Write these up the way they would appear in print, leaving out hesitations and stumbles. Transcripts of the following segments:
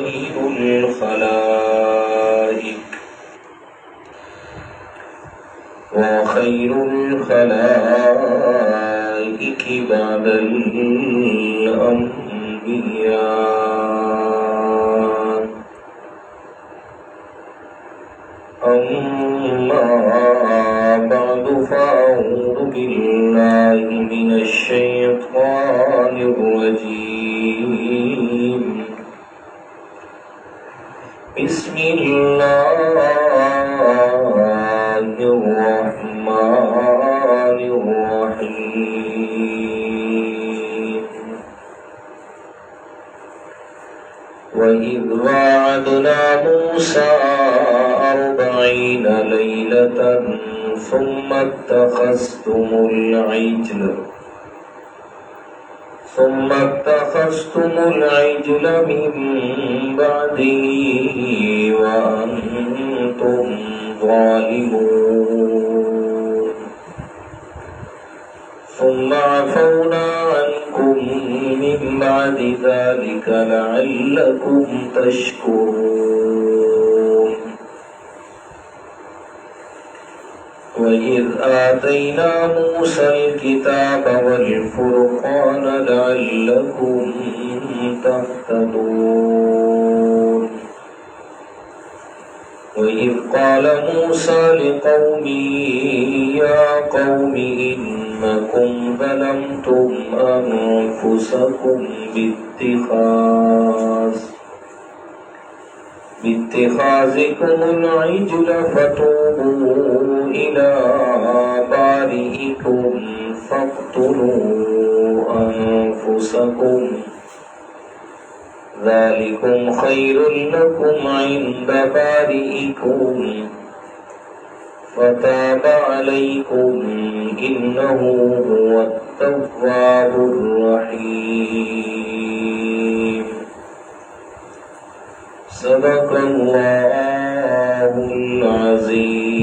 خير الخلائق وخير الخلائق بعد الأنبياء. أما بعد فأعوذ بالله من الشيطان الرجيم. بسم الله الرحمن الرحيم. وإذ وعدنا موسى 40 ليلة ثم اتخذتم العجل من بعده وأنتم ظالمون. ثم عفونا عنكم من بعد ذلك لعلكم تشكرون. وإذ آتينا موسى الكتاب والفرقان لعلكم تهتدون. وإذ قال موسى لقومه يا قوم إنكم ظلمتم أنفسكم باتخاذكم العجل فتوبوا إلى بارئكم فاقتلوا أنفسكم ذلكم خير لكم عند بارئكم فتاب عليكم إنه هو التواب الرحيم. صدق الله العظيم.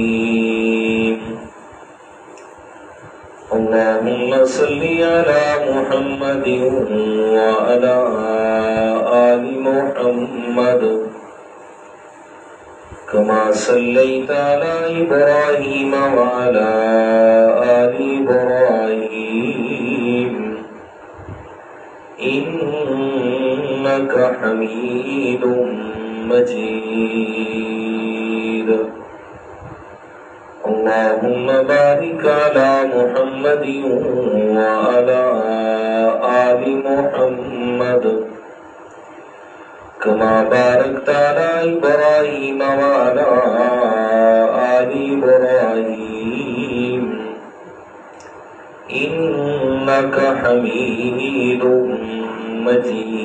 اللهم صل على محمد وعلى آل محمد كما صليت على إبراهيم وعلى آل إبراهيم إنك حميد مجيد. اللهم بارك على محمد وعلى آل محمد كما باركت على إبراهيم وعلى آل إبراهيم إنك حميد مجيد.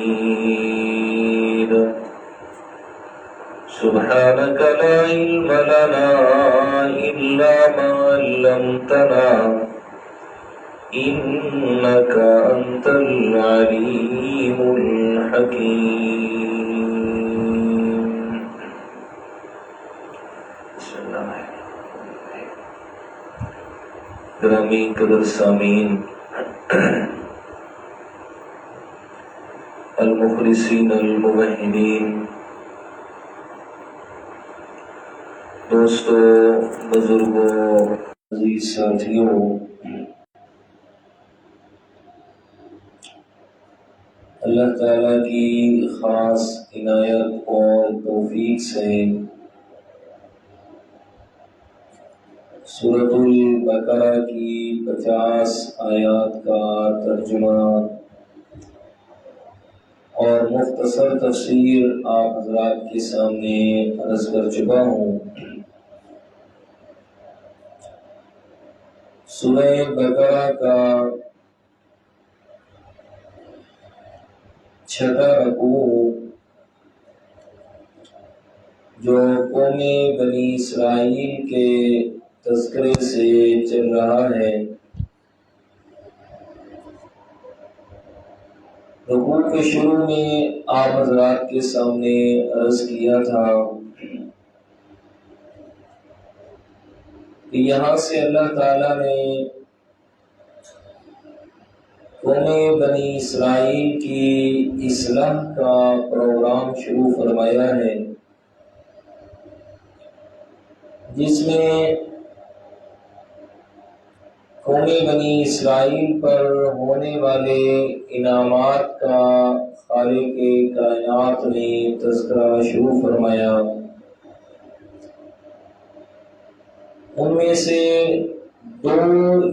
سبحانك لا علم لنا إلا ما علمتنا إنك أنت العليم الحكيم. گرامی قدر سامعین، المخلصین الموحدین، دوستو، بزرگوں، عزیز ساتھیوں، اللہ تعالیٰ کی خاص عنایت اور توفیق سے سورۃ البقرہ کی 50 آیات کا ترجمہ اور مختصر تفسیر آپ حضرات کے سامنے عرض کر چکا ہوں۔ سورہ بقرہ کا 6واں رکوع جو قوم بنی اسرائیل کے تذکرے سے چل رہا ہے، رکوع کے شروع میں آپ حضرات کے سامنے عرض کیا تھا کہ یہاں سے اللہ تعالیٰ نے قوم بنی اسرائیل کی اصلاح کا پروگرام شروع فرمایا ہے، جس میں قوم بنی اسرائیل پر ہونے والے انعامات کا خالق کائنات نے تذکرہ شروع فرمایا۔ ان میں سے دو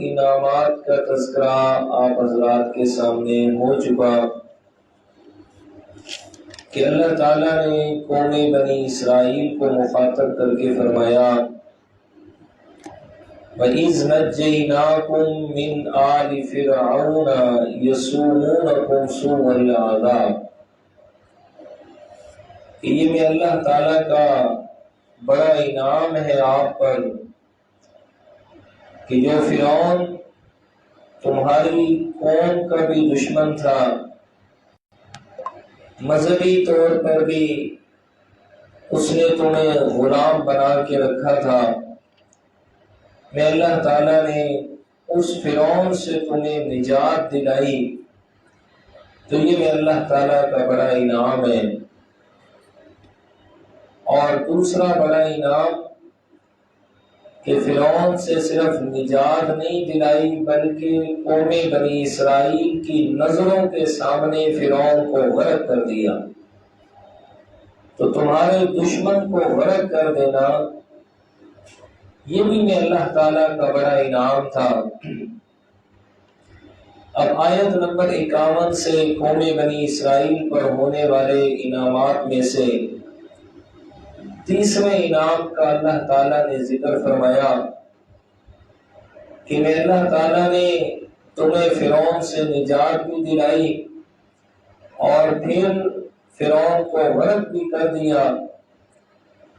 انعامات کا تذکرہ آپ حضرات کے سامنے ہو چکا کہ اللہ تعالیٰ نے قوم بنی اسرائیل کو مخاطب کر کے فرمایا وَإِذْ نَجَّيْنَاكُمْ مِنْ آلِ فِرْعَوْنَ يَسُومُونَكُمْ سُوءَ الْعَذَابِ، کہ یہ میں اللہ تعالیٰ کا بڑا انعام ہے آپ پر کہ جو فرعون تمہاری قوم کا بھی دشمن تھا، مذہبی طور پر بھی اس نے تمہیں غلام بنا کے رکھا تھا، میں اللہ تعالیٰ نے اس فرعون سے تمہیں نجات دلائی، تو یہ میں اللہ تعالیٰ کا بڑا انعام ہے۔ اور دوسرا بڑا انعام کہ فرعون سے صرف نجات نہیں دلائی بلکہ قوم بنی اسرائیل کی نظروں کے سامنے فرعون کو غرق کر دیا۔ تو تمہارے دشمن کو غرق کر دینا یہ بھی میں اللہ تعالیٰ کا بڑا انعام تھا۔ اب آیت نمبر 51 سے قوم بنی اسرائیل پر ہونے والے انعامات میں سے تیسرے انعام کا اللہ تعالیٰ نے ذکر فرمایا کہ میں اللہ تعالیٰ نے تمہیں فرعون سے نجات بھی دلائی اور پھر فرعون کو غرق بھی کر دیا،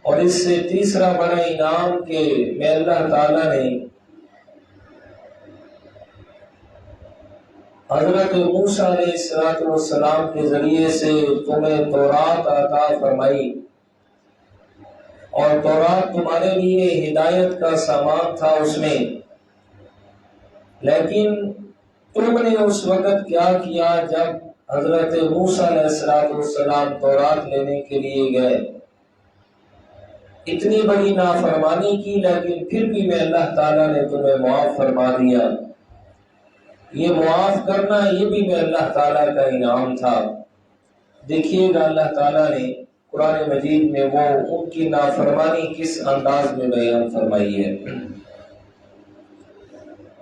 اور اس سے تیسرا بڑا انعام کہ میں اللہ تعالیٰ نے حضرت موسیٰ علیہ السلام کے ذریعے سے تمہیں تورات عطا فرمائی، اور تورات تمہارے لیے ہدایت کا سامان تھا اس میں، لیکن تم نے اس وقت کیا کیا جب حضرت موسیٰ علیہ السلام تورات لینے کے لیے گئے؟ اتنی بڑی نافرمانی کی، لیکن پھر بھی میں اللہ تعالیٰ نے تمہیں معاف فرما دیا۔ یہ معاف کرنا یہ بھی میں اللہ تعالیٰ کا انعام تھا۔ دیکھیے گا اللہ تعالیٰ نے قرآن مجید میں وہ ان کی نافرمانی کس انداز میں بیان فرمائی ہے۔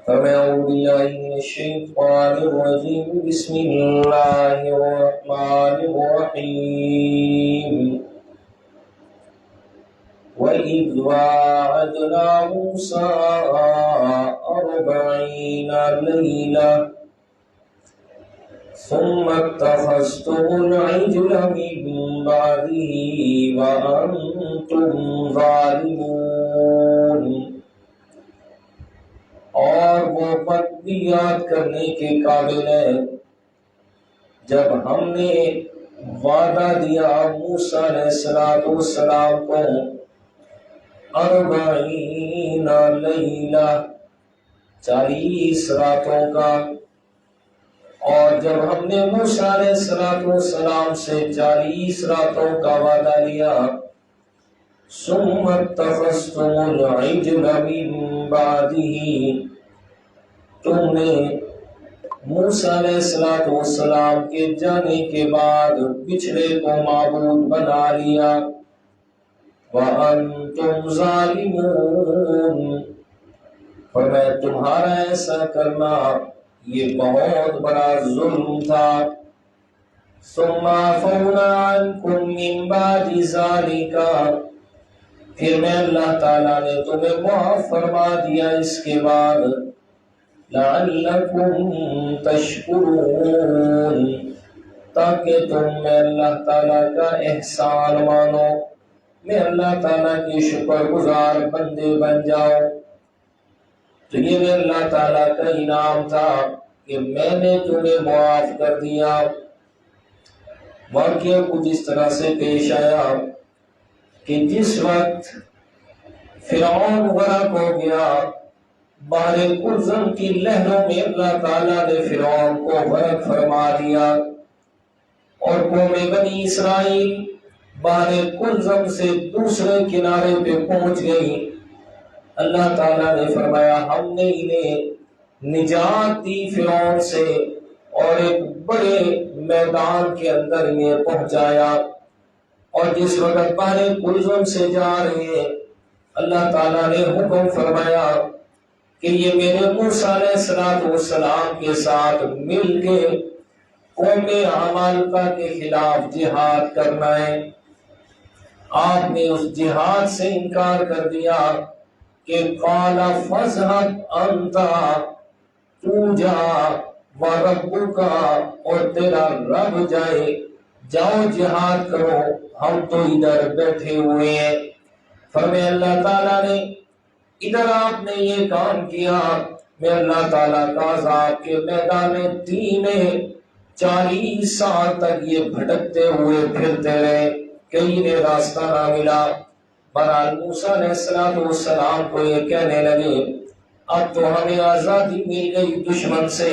فَأَعُوذُ بِاللَّهِ مِنَ الشَّيْطَانِ الرَّجِيمِ بِسْمِ اللَّهِ الرَّحْمَنِ الرَّحِيمِ وَإِذْ وَاعَدْنَا مُوسَىٰ 40 لَيْلَةً ثُمَّ اتَّخَذْتُمُ الْعِجْلَ مِن بَعْدِهِ وَأَنْتُمْ ظَالِمُونَ۔ اور وہ وقت بھی یاد کرنے کے قابل ہے جب ہم نے وعدہ دیا موسیٰ علیہ السلام کو 40 لیلہ 40 راتوں کا، اور جب ہم نے موسیٰ علیہ السلام سے 40 راتوں کا وعدہ لیا، ثم اتخذتم العجل من بعده، تم نے موسیٰ علیہ السلام کے جانے کے بعد بچھڑے کو معبود بنا لیا، وَأَنْتُمْ ظَالِمُونَ، اور میں تمہارا ایسا کرنا یہ بہت بڑا ظلم تھا۔ ثُمَّ عَفَوْنَا عَنْكُمْ مِنْ بَعْدِ ذَلِكَ، پھر میں اللہ تعالیٰ نے تمہیں معاف فرما دیا اس کے بعد، لَعَلَّكُمْ تَشْكُرُونَ، تاکہ تم میں اللہ تعالیٰ کا احسان مانو، میں اللہ تعالیٰ کی شکر گزار بندے بن جاؤ۔ تو یہ میں اللہ تعالیٰ کا انعام تھا کہ میں نے تمہیں معاف کر دیا۔ واقعہ کچھ اس طرح سے پیش آیا کہ جس وقت فرعون غرق ہو گیا بحر کلزم کی لہروں میں اللہ تعالیٰ نے فرعون کو غرق فرما دیا، اور قوم بنی اسرائیل بحر کلزم سے دوسرے کنارے پہ پہنچ گئی۔ اللہ تعالیٰ نے فرمایا ہم نے انہیں نجات دی فرعون سے، اور ایک بڑے میدان کے اندر انہیں پہنچایا۔ اور جس وقت بحر کلزم سے جا رہے ہیں، اللہ تعالیٰ نے حکم فرمایا کہ یہ میرے موسیٰ علیہ السلام کے ساتھ مل کے قوم عمالقہ کے خلاف جہاد کرنا ہے۔ آپ نے اس جہاد سے انکار کر دیا کہ قال فاذهب انت، تو جا، وربک، اور تیرا رب جائے، جاؤ جہاد کرو، ہم تو ادھر بیٹھے ہوئے ہیں۔ فرمایا اللہ تعالیٰ نے ادھر آپ نے یہ کام کیا، میں اللہ تعالیٰ کا عذاب کے میدان تین میں 40 سال تک یہ بھٹکتے ہوئے پھرتے رہے، کہیں نے راستہ نہ ملا۔ بہرحال موسیٰ علیہ السلام کو یہ کہنے لگے اب تو ہمیں آزادی مل گئی دشمن سے،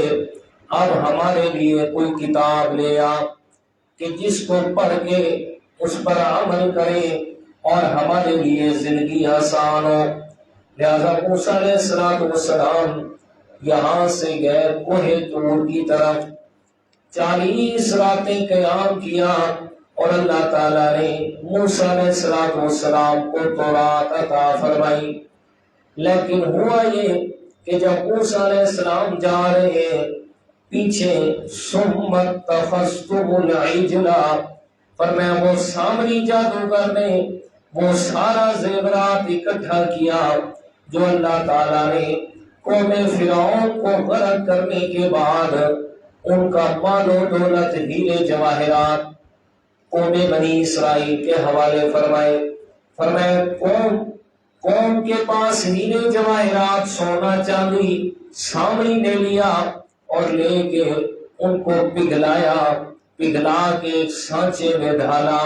اب ہمارے لیے کوئی کتاب لے آ کہ جس کو پڑھ کے اس پر عمل کریں اور ہمارے لیے زندگی آسان ہو۔ لہذا موسیٰ علیہ السلام یہاں سے گئے کوہ طور کی طرف، 40 راتیں قیام کیا، اور اللہ تعالیٰ نے موسیٰ علیہ السلام کو تورات عطا فرمائی۔ لیکن ہوا یہ کہ جب موسیٰ علیہ السلام جا رہے ہیں پیچھے، ثم اتخذتم العجل، فرمایا وہ سامری جادوگر نے وہ سارا زیورات اکٹھا کیا جو اللہ تعالیٰ نے قوم فرعون کو غرق کرنے کے بعد ان کا مال و دولت، ہیرے جواہرات قوم بنی اسرائیل کے حوالے فرمائے۔ فرمایا قوم کے پاس ہیرے جواہرات، سونا چاندی سامری نے لیا، اور لے کے ان کو پگھلا کے ایک سانچے میں ڈالا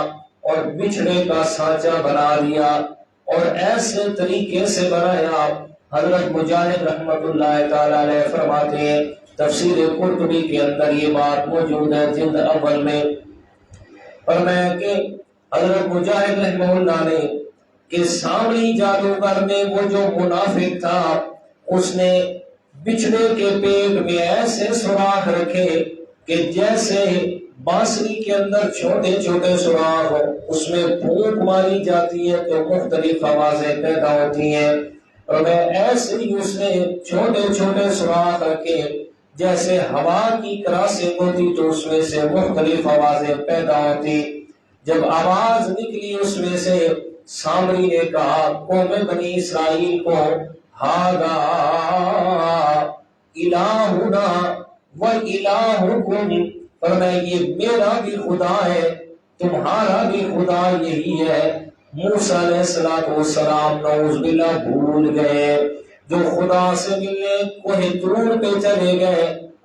اور بچھڑے کا سانچہ بنا دیا، اور ایسے طریقے سے بنایا۔ حضرت مجاہد رحمت اللہ تعالی علیہ فرماتے ہیں، تفسیر قرطبی کے اندر یہ بات موجود ہے جلد اول میں، فرمایا کہ حضرت مجاہد رحمہ اللہ نے کہ سامری جادوگر نے وہ جو منافق تھا اس نے بچھڑے کے پیٹ میں ایسے سوراخ رکھے کہ جیسے بانسری کے اندر چھوٹے چھوٹے سوراخ ہو، اس میں پھونک ماری جاتی ہے تو مختلف آوازیں پیدا ہوتی ہیں، اور میں ایسے ہی اس نے چھوٹے چھوٹے سوراخ رکھے جیسے ہوا کی کراسیں ہوتی تو اس میں سے مختلف آوازیں پیدا ہوتی۔ جب آواز نکلی اس میں سے، سامری نے کہا قوم بنی اسرائیل کو، ہاذا الہنا و الہکم، فرمایا یہ میرا بھی خدا ہے تمہارا بھی خدا یہی ہے۔ موسیٰ علیہ السلام نعوذ باللہ بھول گئے، جو خدا سے ملنے کوہ طور پہ چلے گئے،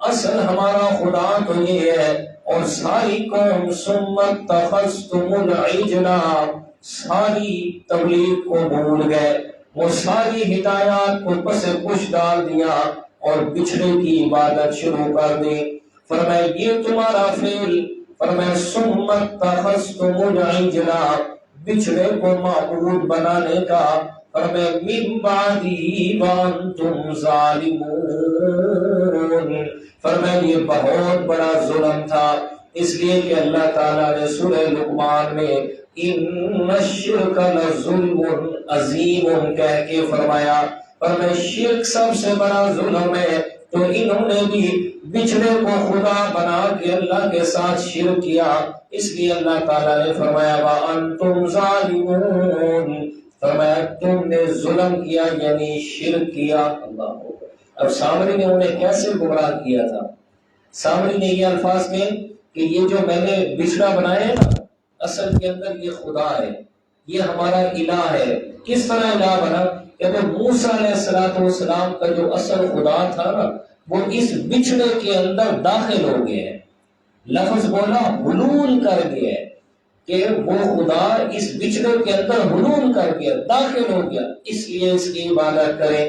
اصل ہمارا خدا تو یہ ہے، اور ساری قوم ثم اتخذتم العجل، ساری تبلیغ کو بھول گئے، وہ ساری ہدایات کو پس پش ڈال دیا اور بچھڑے کی عبادت شروع کر دی۔ فرمایا یہ تمہارا فعل، فرمایا ثم اتخذتم العجل، بچھڑے کو معبود بنانے کا، فرمایا من بعدی وانتم ظالمون، فرمایا یہ بہت بڑا ظلم تھا، اس لیے کہ اللہ تعالیٰ نے سورہ لقمان میں ان الشرک لظلم عظیم کہہ کے فرمایا، فرمایا شرک سب سے بڑا ظلم ہے، تو انہوں نے بھی بچھڑے کو خدا بنا کے اللہ کے ساتھ شرک کیا، اس لیے اللہ تعالیٰ نے فرمایا وَأَنْتُمْ ظَالِمُونَ، فرمایا تم نے ظلم کیا یعنی شرک کیا۔ اب سامری نے انہیں کیسے گمراہ کیا تھا؟ سامری نے یہ الفاظ کہے کہ یہ جو میں نے بچھڑا بنایا ہے نا، اصل کے اندر یہ خدا ہے، یہ ہمارا الہ ہے۔ کس طرح الہ بنا؟ کہ موسیٰ علیہ السلام کا جو اصل خدا تھا نا، وہ اس بچھڑے کے اندر داخل ہو گئے ہیں، لفظ بولا حلول کر گیا ہے، کہ وہ خدا اس بچھڑے کے اندر حلول کر گیا، داخل ہو گیا، اس لیے اس کی عبادت کریں۔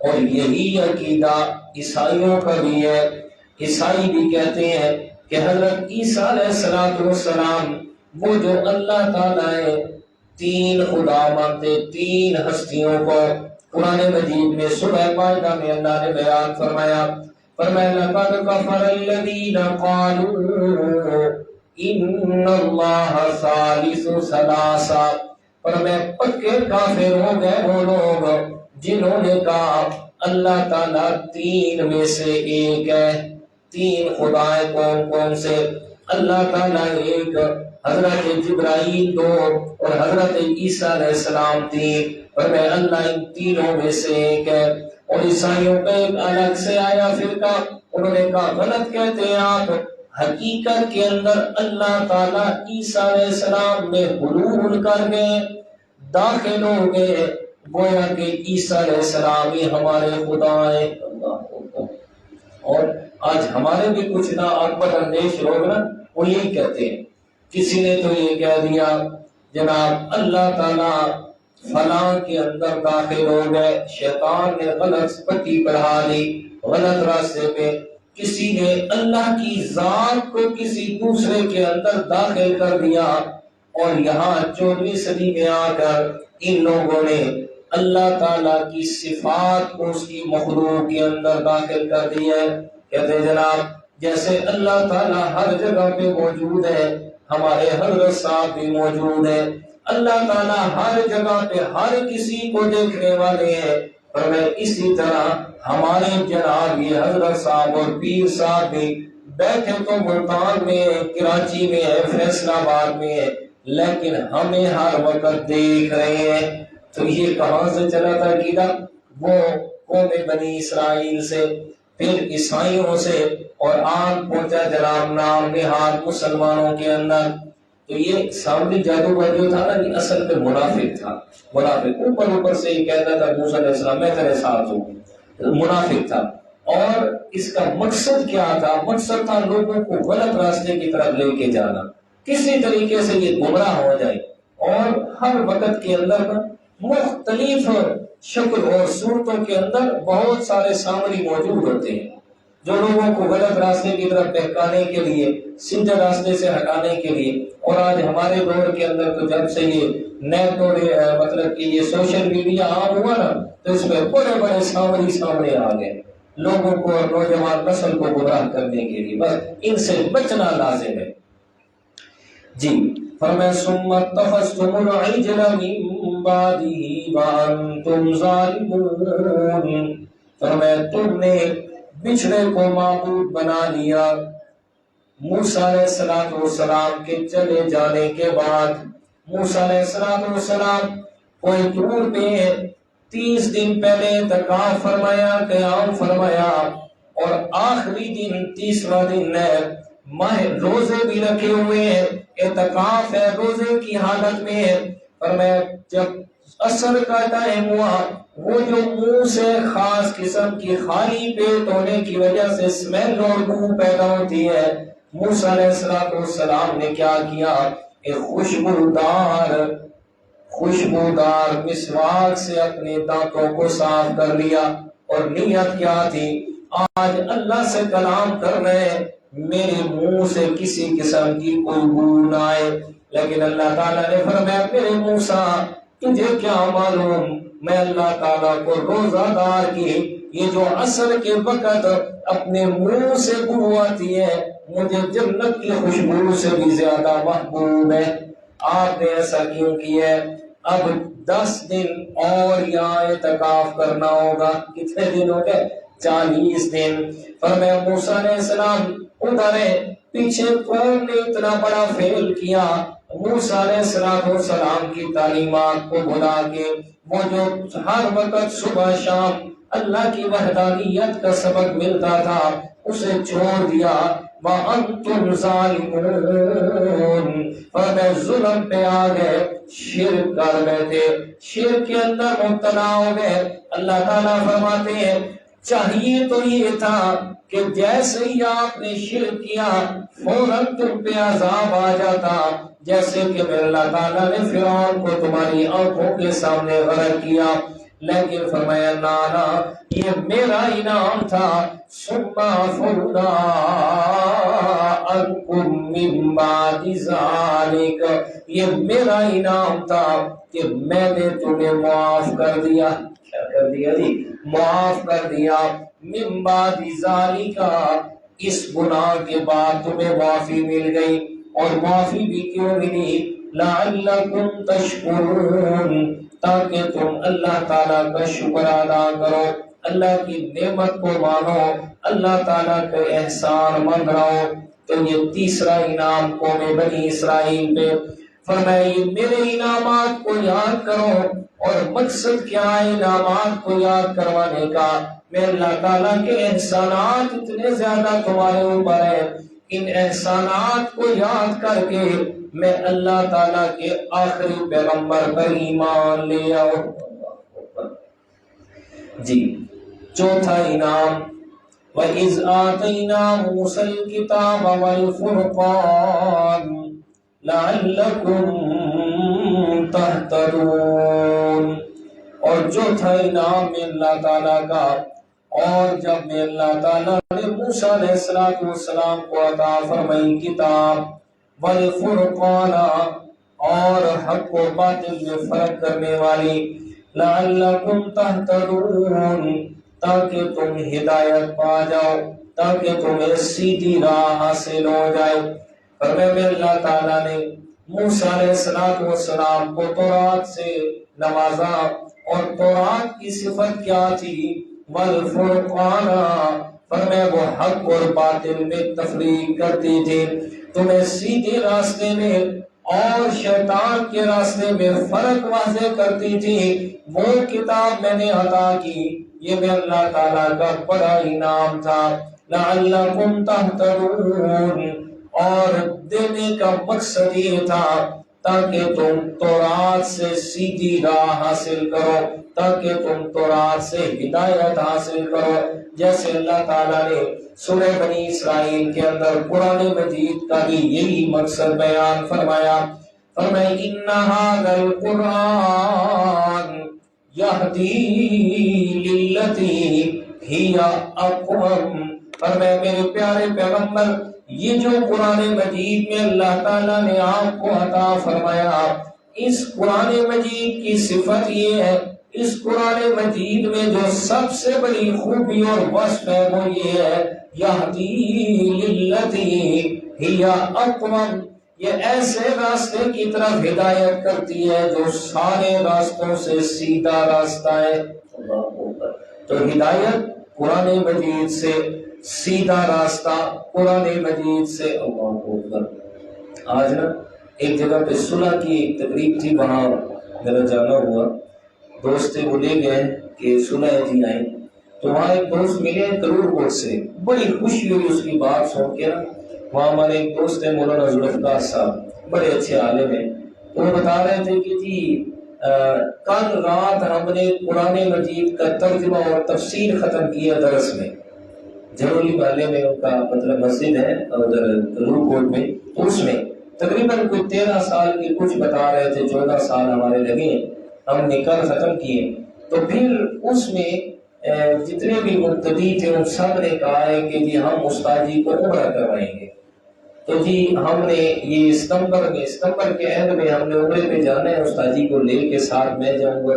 اور یہی عقیدہ عیسائیوں کا بھی ہے. عیسائی بھی کہتے ہیں کہ حضرت عیسیٰ علیہ السلام وہ جو اللہ تعالیٰ ہے تین خدا مانتے، تین ہستیوں کو. قرآن مجید میں سورہ مائدہ میں اللہ نے بیان فرمایا لَقَدْ كَفَرَ الَّذِينَ قَالُوا إِنَّ اللَّهَ ثَالِثُ ثَلَاثَةٍ. پکے کافر ہو گئے وہ لوگ جنہوں نے کہا اللہ تعالیٰ تین میں سے ایک ہے. تین خدا ہے، کون کون سے؟ اللہ تعالیٰ ایک، حضرت جبرائیل دو، اور حضرت عیسیٰ علیہ السلام تین. اور میں اللہ ان تینوں میں سے ایک ہے. اور عیسائیوں کا ایک الگ سے آیا فرقہ، انہوں نے کہا غلط کہتے ہیں آپ، حقیقت کے اندر اللہ تعالیٰ عیسیٰ علیہ السلام میں حلول کر گئے، داخل ہو گئے، گویا کہ عیسیٰ علیہ السلام ہی ہمارے خدا ہیں. اور آج ہمارے بھی کچھ نا اکبر اندیش لوگ نا وہ یہی کہتے ہیں. کسی نے تو یہ کہہ دیا جناب اللہ تعالیٰ فلاں کے اندر داخل ہو گئے، شیطان نے غلط پٹی پڑھا دی غلط راستے پہ. کسی نے اللہ کی ذات کو کسی دوسرے کے اندر داخل کر دیا. اور یہاں 14ویں صدی میں آ کر ان لوگوں نے اللہ تعالیٰ کی صفات کو اس کی مخلوق کے اندر داخل کر دیا ہے. کہتے جناب جیسے اللہ تعالیٰ ہر جگہ پہ موجود ہے، ہمارے حضرت صاحب بھی موجود ہے. اللہ تعالیٰ ہر جگہ پہ ہر کسی کو دیکھنے والے ہیں. اور میں اسی طرح ہمارے جناب یہ حضرت صاحب اور پیر صاحب بھی بیٹھے تو ملتان میں، کراچی میں ہے، فیصل آباد میں ہے، لیکن ہمیں ہر وقت دیکھ رہے ہیں. تو یہ کہاں سے چلا تھا عقیدہ؟ وہ قوم بنی اسرائیل سے، پھر عیسائیوں سے، اور آج پہنچا جناب نام نہاد مسلمانوں کے اندر. تو یہ سامنے جادوگر جو تھا نا یہ اصل میں منافق تھا. منافق اوپر سے یہ کہتا تھا موسیٰ علیہ السلام میں تیرے ساتھ ہوں، منافق تھا. اور اس کا مقصد کیا تھا؟ مقصد تھا لوگوں کو غلط راستے کی طرف لے کے جانا، کسی طریقے سے یہ گمراہ ہو جائے. اور ہر وقت کے اندر مختلف شکل اور صورتوں کے اندر بہت سارے سامری موجود ہوتے ہیں جو لوگوں کو غلط راستے کی طرف بہکانے کے لیے، سیدھے راستے سے ہٹانے کے لیے. اور آج ہمارے دور کے اندر تو جب سے یہ نیٹ اور مطلب کہ یہ سوشل میڈیا عام ہوا نا تو اس میں بڑے بڑے سامری سامنے آ گئے لوگوں کو اور نوجوان نسل کو گمراہ کرنے کے لیے. بس ان سے بچنا لازم ہے. جی فرمایا ثم اتخذتم العجل من بعده وانتم ظالمون. فرمایا تم نے بچھڑے کو معبود بنا لیا موسیٰ علیہ السلام کے چلے جانے کے بعد. موسیٰ علیہ السلام کوئی دور پہ 30 دن پہلے اعتکاف فرمایا، قیام فرمایا، اور آخری دن 30واں دن ہے، ماہ روزے بھی رکھے ہوئے ہیں، اعتکاف ہے، روزے کی حالت میں ہے. فرمایا جب عصر کا ٹائم ہوا، وہ جو منہ سے خاص قسم کی خالی پیٹ ہونے کی وجہ سے اسمیل اور بو پیدا ہوتی ہے، موسیٰ علیہ السلام نے کیا کیا؟ ایک خوشبودار مسواک سے اپنے دانتوں کو صاف کر لیا. اور نیت کیا تھی؟ آج اللہ سے کلام کر رہے ہیں، میرے منہ سے کسی قسم کی کوئی بو نہ آئے. لیکن اللہ تعالیٰ نے فرمایا میرے موسیٰ تجھے کیا معلوم، میں اللہ تعالیٰ کو روزہ دار کی یہ جو عصر کے وقت اپنے منہ سے بو آتی ہے مجھے جنت کی خوشبو سے بھی زیادہ محبوب ہے. آپ نے ایسا کیوں کیا ہے؟ اب 10 دن اور یہاں اعتکاف کرنا ہوگا. کتنے دن ہو گئے؟ 40 دن. فرمایا موسیٰ علیہ السلام ادھر ہے، پیچھے کون نے اتنا بڑا فعل کیا؟ موسیٰ علیہ السلام کی تعلیمات کو بھلا کے وہ جو ہر وقت صبح شام اللہ کی وحدانیت کا سبق ملتا تھا اسے چھوڑ دیا. وَأَنْتُمْ ظَالِمُونَ. اور میں ظلم پہ آ گئے، شرک کر بیٹھے، شرک کے اندر مبتلا ہو گئے. اللہ تعالیٰ فرماتے ہیں چاہیے تو یہ تھا کہ جیسے ہی آپ نے شرک کیا فوراً تم پہ عذاب آ جاتا، جیسے کہ اللہ تعالیٰ نے فرعون کو تمہاری آنکھوں کے سامنے غرق کیا. لیکن فرمایا نانا یہ میرا انعام تھا، سما فرنا انکم من بعد ذالک، یہ میرا انعام تھا کہ میں نے تمہیں معاف کر دیا. کیا کر دیا جی؟ معاف کر دیا. من بعد ذالک، اس گناہ کے بعد تمہیں معافی مل گئی. اور معافی بھی کیوں ملی؟ لعلکم تشکرون، تاکہ تم اللہ تعالیٰ کا شکر ادا کرو، اللہ کی نعمت کو مانو، اللہ تعالیٰ کے احسان مند رہو. تو یہ تیسرا انعام قوم بنی اسرائیل پہ. فرمایا یہ میرے انعامات کو یاد کرو. اور مقصد کیا ہے انعامات کو یاد کروانے کا؟ میں اللہ تعالیٰ کے احسانات اتنے زیادہ تمہارے اوپر ہیں، ان احسانات کو یاد کر کے میں اللہ تعالیٰ کے آخری پیغمبر پر ایمان لے آؤ. جی چوتھا انعام، وَإِذْ آتَيْنَا مُوسَى الْكِتَابَ وَالْفُرْقَانَ لَعَلَّكُمْ تَهْتَدُونَ. اور چوتھا انعام میں اللہ تعالیٰ کا، اور جب میں اللہ تعالیٰ نے موسیٰ علیہ السلام کو عطا فرمائی کتاب، والفرقان، اور حق و باطل میں فرق کرنے والی، لعلکم تہتدون، تاکہ تم ہدایت پا جاؤ، تاکہ تمہیں سیدھی راہ حاصل ہو جائے. فرمایا اللہ تعالیٰ نے موسیٰ علیہ السلام کو تورات سے نوازا، اور تورات کی صفت کیا تھی؟ والفرقان، فرمایا وہ حق اور باطل میں تفریق کرتی تھی، تمہیں سیدھے راستے میں اور شیطان کے راستے میں فرق واضح کرتی تھی. وہ کتاب میں نے عطا کی، یہ میں اللہ تعالیٰ کا بڑا انعام تھا. لعلکم تہتدون، اور دینے کا مقصد یہ تھا تاکہ تم تورات سے سیدھی راہ حاصل کرو، تاکہ تم تورات سے ہدایت حاصل کرو. جیسے اللہ تعالیٰ نے سورہ بنی اسرائیل کے اندر قرآن مجید کا بھی یہی مقصد بیان فرمایا. فرمایا ان ھذا القرآن یہدی للتی ہی اقوم. فرمایا میرے پیارے پیغمبر، یہ جو قرآن مجید میں اللہ تعالیٰ نے آپ کو عطا فرمایا، اس قرآن مجید کی صفت یہ ہے، اس قرآن مجید میں جو سب سے بڑی خوبی اور وصف ہے وہ یہ ہے، یہدی للتی ہی اقوم، یہ ایسے راستے کی طرف ہدایت کرتی ہے جو سارے راستوں سے سیدھا راستہ ہے. تو ہدایت قرآن مجید سے، سیدھا راستہ قرآن مجید سے. اللہ اکبر. آج نا ایک جگہ پہ صلح کی ایک تقریب تھی، وہاں میرا جانا ہوا. دوست وہ لے گئے کہ صلح جی آئیں، تو وہاں ایک دوست ملے کرور کوٹ سے، بڑی خوشی ہوئی اس کی بات سن کے. وہاں ہمارے ایک دوست ہیں مولانا ذوالفقار صاحب، بڑے اچھے عالم ہیں. وہ بتا رہے تھے کہ جی کل رات ہم نے قرآن مجید کا ترجمہ اور تفسیر ختم کیا درس میں، جھرولی محلے میں ان کا مطلب مسجد ہے ادھر کرور کوٹ میں. اس میں تقریباً کوئی 13 سال کے کچھ بتا رہے تھے، 14 سال ہمارے لگے، ہم نے کل ختم کیے. تو پھر اس میں جتنے بھی مقتدی تھے ان سب نے کہا ہے کہ جی ہم استاد جی کو عمرہ کروائیں گے. تو جی ہم نے یہ ستمبر کے اینڈ میں ہم نے عمرے پہ جانا ہے، استاد جی کو لے کے ساتھ میں جاؤں گا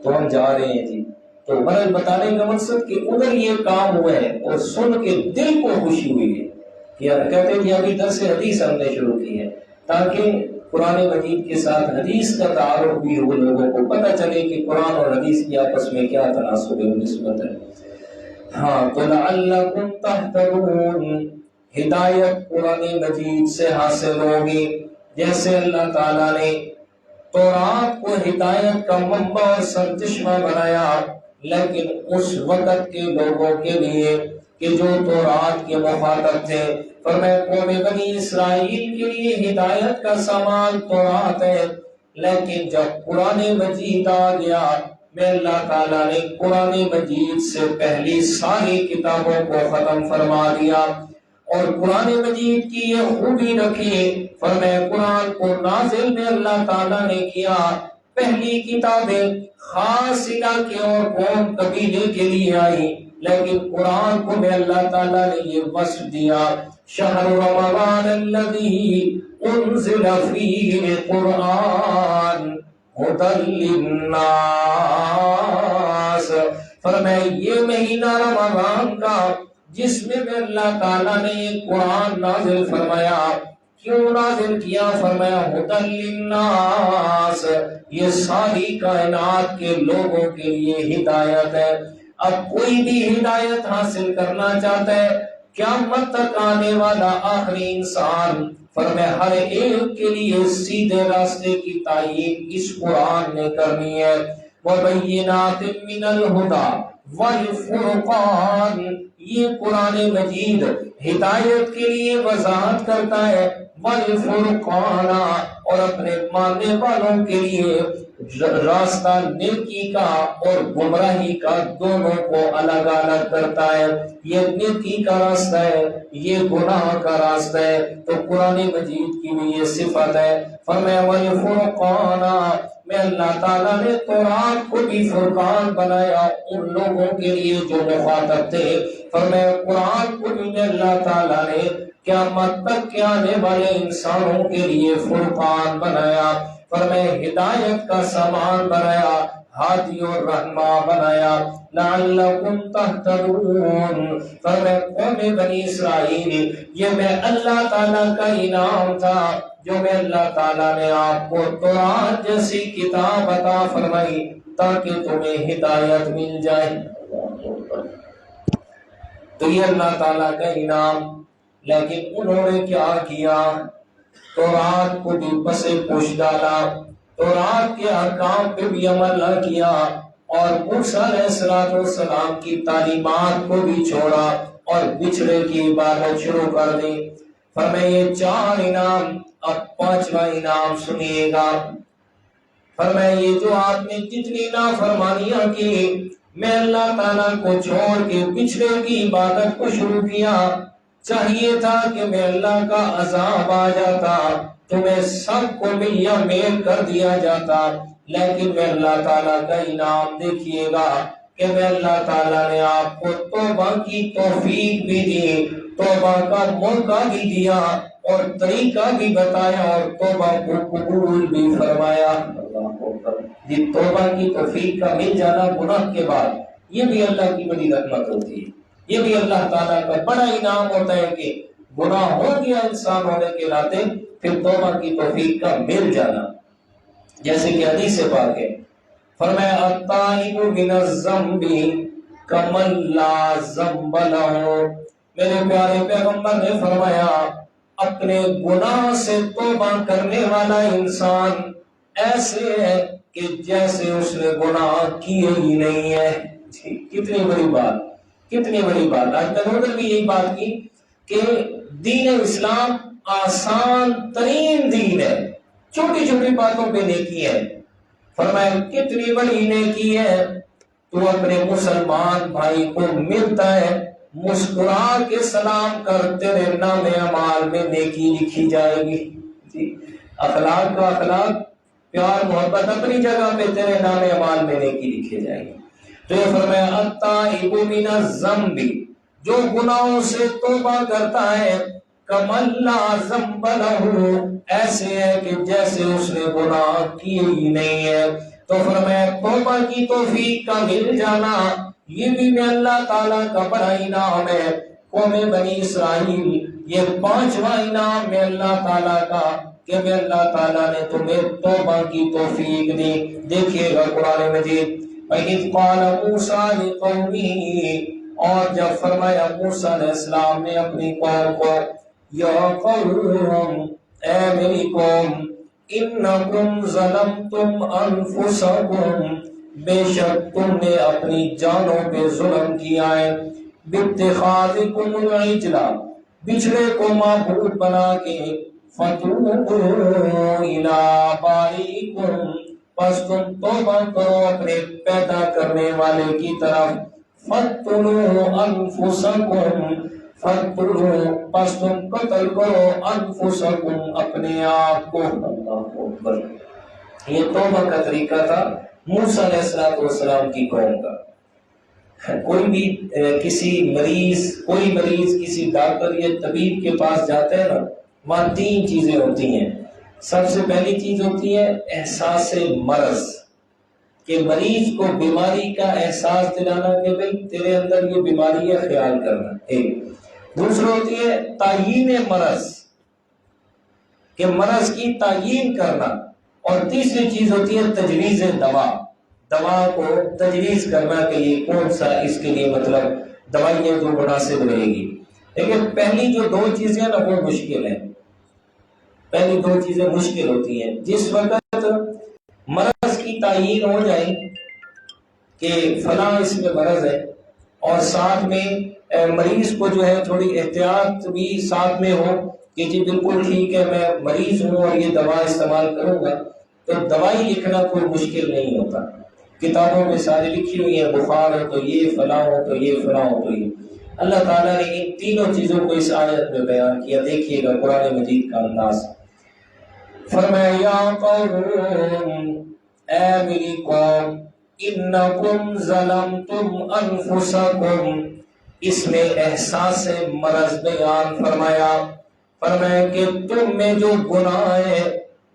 تو ہم جا رہے ہیں جی. تو غرض بتانے کا مقصد کہ ادھر یہ کام ہوا ہے اور سن کے دل کو خوشی ہوئی ہے کہ کہتے ہیں ابھی درس حدیث ہم نے شروع کی ہے تاکہ قرآن مجید کے ساتھ حدیث کا تعارف بھی ہو، لوگوں کو پتہ چلے کہ قرآن اور حدیث کی آپس میں کیا تناسب ہے، نسبت ہے. ہاں تو لعلکم تہتدون، ہدایت قرآن مجید سے حاصل ہوگی. جیسے اللہ تعالیٰ نے تورات کو ہدایت کا منبع اور سرچشمہ بنایا، لیکن اس وقت کے لوگوں کے لیے کہ جو تورات کے مخاطب تھے، فرمایا قوم بنی اسرائیل کے لیے ہدایت کا سامان تورات ہے. لیکن جب قرآن مجید آ گیا، میں اللہ تعالیٰ نے قرآن مجید سے پہلی ساری کتابوں کو ختم فرما دیا. اور قرآن مجید کی یہ خوبی رکھی، فرمایا قرآن کو نازل میں اللہ تعالیٰ نے کیا پہلی کتابیں خاص علاقے اور قوم قبیلے کے لیے آئی، لیکن قرآن کو میں اللہ تعالیٰ نے یہ وصف دیا، شہر رمضان الذی انزل فیہ القرآن ہدی للناس، فرمایا یہ مہینہ رمضان کا جس میں اللہ تعالیٰ نے یہ قرآن نازل فرمایا، کیوں نازل کیا؟ فرمایا ہدی للناس، یہ ساری کائنات کے لوگوں کے لیے ہدایت ہے۔ اب کوئی بھی ہدایت حاصل کرنا چاہتا ہے، قیامت تک آنے والا آخری انسان، فرمایا ہر ایک کے لیے سیدھے راستے کی تعیین اس قرآن نے کرنی ہے۔ وَبَيِّنَاتٍ مِّنَ الْهُدَى وَالْفُرْقَانِ، یہ قرآن مجید ہدایت کے لیے وضاحت کرتا ہے، وَالْفُرْقَانَ، اور اپنے ماننے والوں کے لیے راستہ نیکی کا اور گمراہی کا دونوں کو الگ الگ کرتا ہے، یہ نیکی کا راستہ ہے، یہ گناہ کا راستہ ہے، تو قرآن مجید کی بھی یہ صفت ہے۔ فرمایا وَالْفُرْقَانَ، میں اللہ تعالیٰ نے قرآن کو بھی فرقان بنایا ان لوگوں کے لیے جو مخاطب تھے، فرمایا قرآن کو بھی اللہ تعالیٰ نے قیامت تک کے آنے والے انسانوں کے لیے فرقان بنایا، فرمایا ہدایت کا سامان بنایا، ہادی اور رہنما بنایا، لعلکم تہتدون، فرمایا قوم بنی اسرائیل یہ میں اللہ تعالیٰ کا انعام تھا جو میں اللہ تعالیٰ نے آپ کو قرآن جیسی کتاب عطا فرمائی تاکہ تمہیں ہدایت مل جائے۔ تو یہ اللہ تعالیٰ کا انعام، لیکن انہوں نے کیا کیا؟ تورات کو بھی پسے پوش ڈالا، تورات کے احکام پہ بھی عمل نہ کیا، اور موسیٰ علیہ السلام کی تعلیمات کو بھی چھوڑا اور بچھڑے کی عبادت شروع کر دی۔ فرمایا یہ 4 انعام، اب 5واں انعام سنیے گا۔ فرمایا یہ جو آپ نے جتنی نافرمانیاں کی، میں اللہ تعالیٰ کو چھوڑ کے بچھڑے کی عبادت کو شروع کیا، چاہیے تھا کہ میں اللہ کا عذاب آ جاتا، تمہیں سب کو ملیا میل کر دیا جاتا، لیکن میں اللہ تعالیٰ کا انعام دیکھیے گا کہ میں اللہ تعالیٰ نے آپ کو توبہ کی توفیق بھی دی، توبہ کا موقع بھی دیا اور طریقہ بھی بتایا اور توبہ کو قبول بھی فرمایا۔ یہ توبہ کی توفیق کا مل جانا گناہ کے بعد، یہ بھی اللہ کی بڑی رحمت ہوتی ہے، یہ بھی اللہ تعالیٰ کا بڑا انعام ہوتا ہے کہ گناہ ہو گیا انسان ہونے کے ناطے پھر توبہ کی توفیق کا مل جانا، جیسے کہ حدیث پاک ہے، فرمایا التائب من الذنب کمن لا ذنب لہ، میرے پیارے پیغمبر نے فرمایا اپنے گناہ سے توبہ کرنے والا انسان ایسے ہے کہ جیسے اس نے گناہ کیے ہی نہیں ہے۔ کتنی بڑی بات، کتنی بڑی بات۔ آج میں نے بھی یہی بات کی کہ دین اسلام آسان ترین دین ہے، چھوٹی چھوٹی باتوں پہ نیکی ہے۔ فرمایا کتنی بڑی نیکی ہے، تو اپنے مسلمان بھائی کو ملتا ہے، مسکرا کے سلام کر، تیرے نام اعمال میں نیکی لکھی جائے گی۔ اخلاق کا اخلاق، پیار محبت اپنی جگہ پہ، تیرے نام اعمال میں نیکی لکھی جائے گی۔ تو یہ فرمایا التائب من الذنب، جو گناہوں سے توبہ کرتا ہے، کمن لا ذنب لہ، ایسے ہے کہ جیسے اس نے گناہ کیے ہی نہیں ہے۔ تو فرمایا توبہ کی توفیق کا مل جانا یہ بھی میں اللہ تعالیٰ کا بڑا انعام ہے۔ قوم بنی اسرائیل یہ 5واں انعام میں اللہ تعالیٰ کا کہ میں اللہ تعالیٰ نے تمہیں توبہ کی توفیق دی۔ دیکھیے گا قرآن مجید، وَإِذْ قَالَ مُوسَىٰ لِقَوْمِهِ، اور جب فرمایا موسیٰ علیہ السلام نے اپنی قوم کو، یا قوم، اے میری قوم، انکم ظلمتم انفسکم، بے شک تم نے اپنی جانوں پہ ظلم کیا ہے، باتخاذکم العجل، بچھڑے کو معبود بنا کے، فتوبوا الی باریکم، پس تم توبہ کرو اپنے پیدا کرنے والے کی طرف، فاقتلوا انفسکم، فاقتلوا، پس تم قتل کرو، انفسکم، اپنے آپ کو۔ اللہ اکبر۔ یہ توبہ کا طریقہ تھا موسیٰ علیہ السلام کی قوم کا۔ کوئی بھی کوئی مریض کسی ڈاکٹر یا طبیب کے پاس جاتا ہے نا، وہاں 3 چیزیں ہوتی ہیں۔ سب سے پہلی چیز ہوتی ہے احساس مرض، کہ مریض کو بیماری کا احساس دلانا کہ بھئی تیرے اندر یہ بیماری ہے، خیال کرنا، ایک۔ دوسری ہوتی ہے تعیین مرض، کہ مرض کی تعیین کرنا، اور تیسری چیز ہوتی ہے تجویز دوا کو تجویز کرنا کہ یہ کون سا اس کے لیے مطلب دوائیاں جو مناسب رہے گی۔ لیکن پہلی جو 2 چیزیں نا وہ مشکل ہیں، پہلی 2 چیزیں مشکل ہوتی ہیں۔ جس وقت مرض کی تعیین ہو جائے کہ فلاں اس میں مرض ہے، اور ساتھ میں مریض کو جو ہے تھوڑی احتیاط بھی ساتھ میں ہو کہ جی بالکل ٹھیک ہے میں مریض ہوں اور یہ دوا استعمال کروں گا، تو دوائی لکھنا کوئی مشکل نہیں ہوتا۔ کتابوں میں ساری لکھی ہوئی ہیں، بخار ہو تو یہ، فلاں ہو تو یہ، فلاں ہو تو یہ۔ اللہ تعالیٰ نے ان تینوں چیزوں کو اس آیت میں بیان کیا۔ دیکھیے گا قرآن مجید کا انداز۔ فرمایا یا قوم، اے میری قوم، انکم ظلمتم انفسکم، اس میں احساس مرض بیان فرمایا کہ تم میں جو گناہ ہے،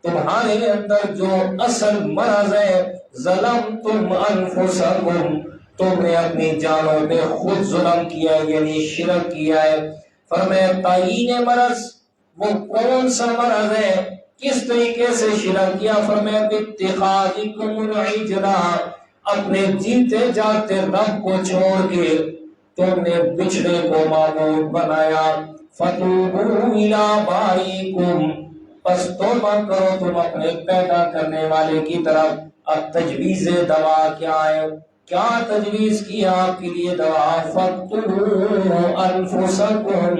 تمہارے اندر جو اصل مرض ہے، ظلمتم انفسکم، تم نے اپنی جانوں پہ خود ظلم کیا، یعنی شرک کیا ہے۔ فرمایا تعیین مرض، وہ کون سا مرض ہے، کس طریقے سے شرک کیا؟ فرمایا باتخاذکم العجل، اپنے جیتے جاتے رب کو چھوڑ کے تم نے بچھڑے کو معبود بنایا۔ فتوبوا الی باریکم، پس توبہ کرو تم اپنے پیدا کرنے والے کی طرف۔ اب تجویز دوا کیا ہے؟ کیا تجویز کیا آپ کے لیے دوا؟ فاقتلوا انفسکم،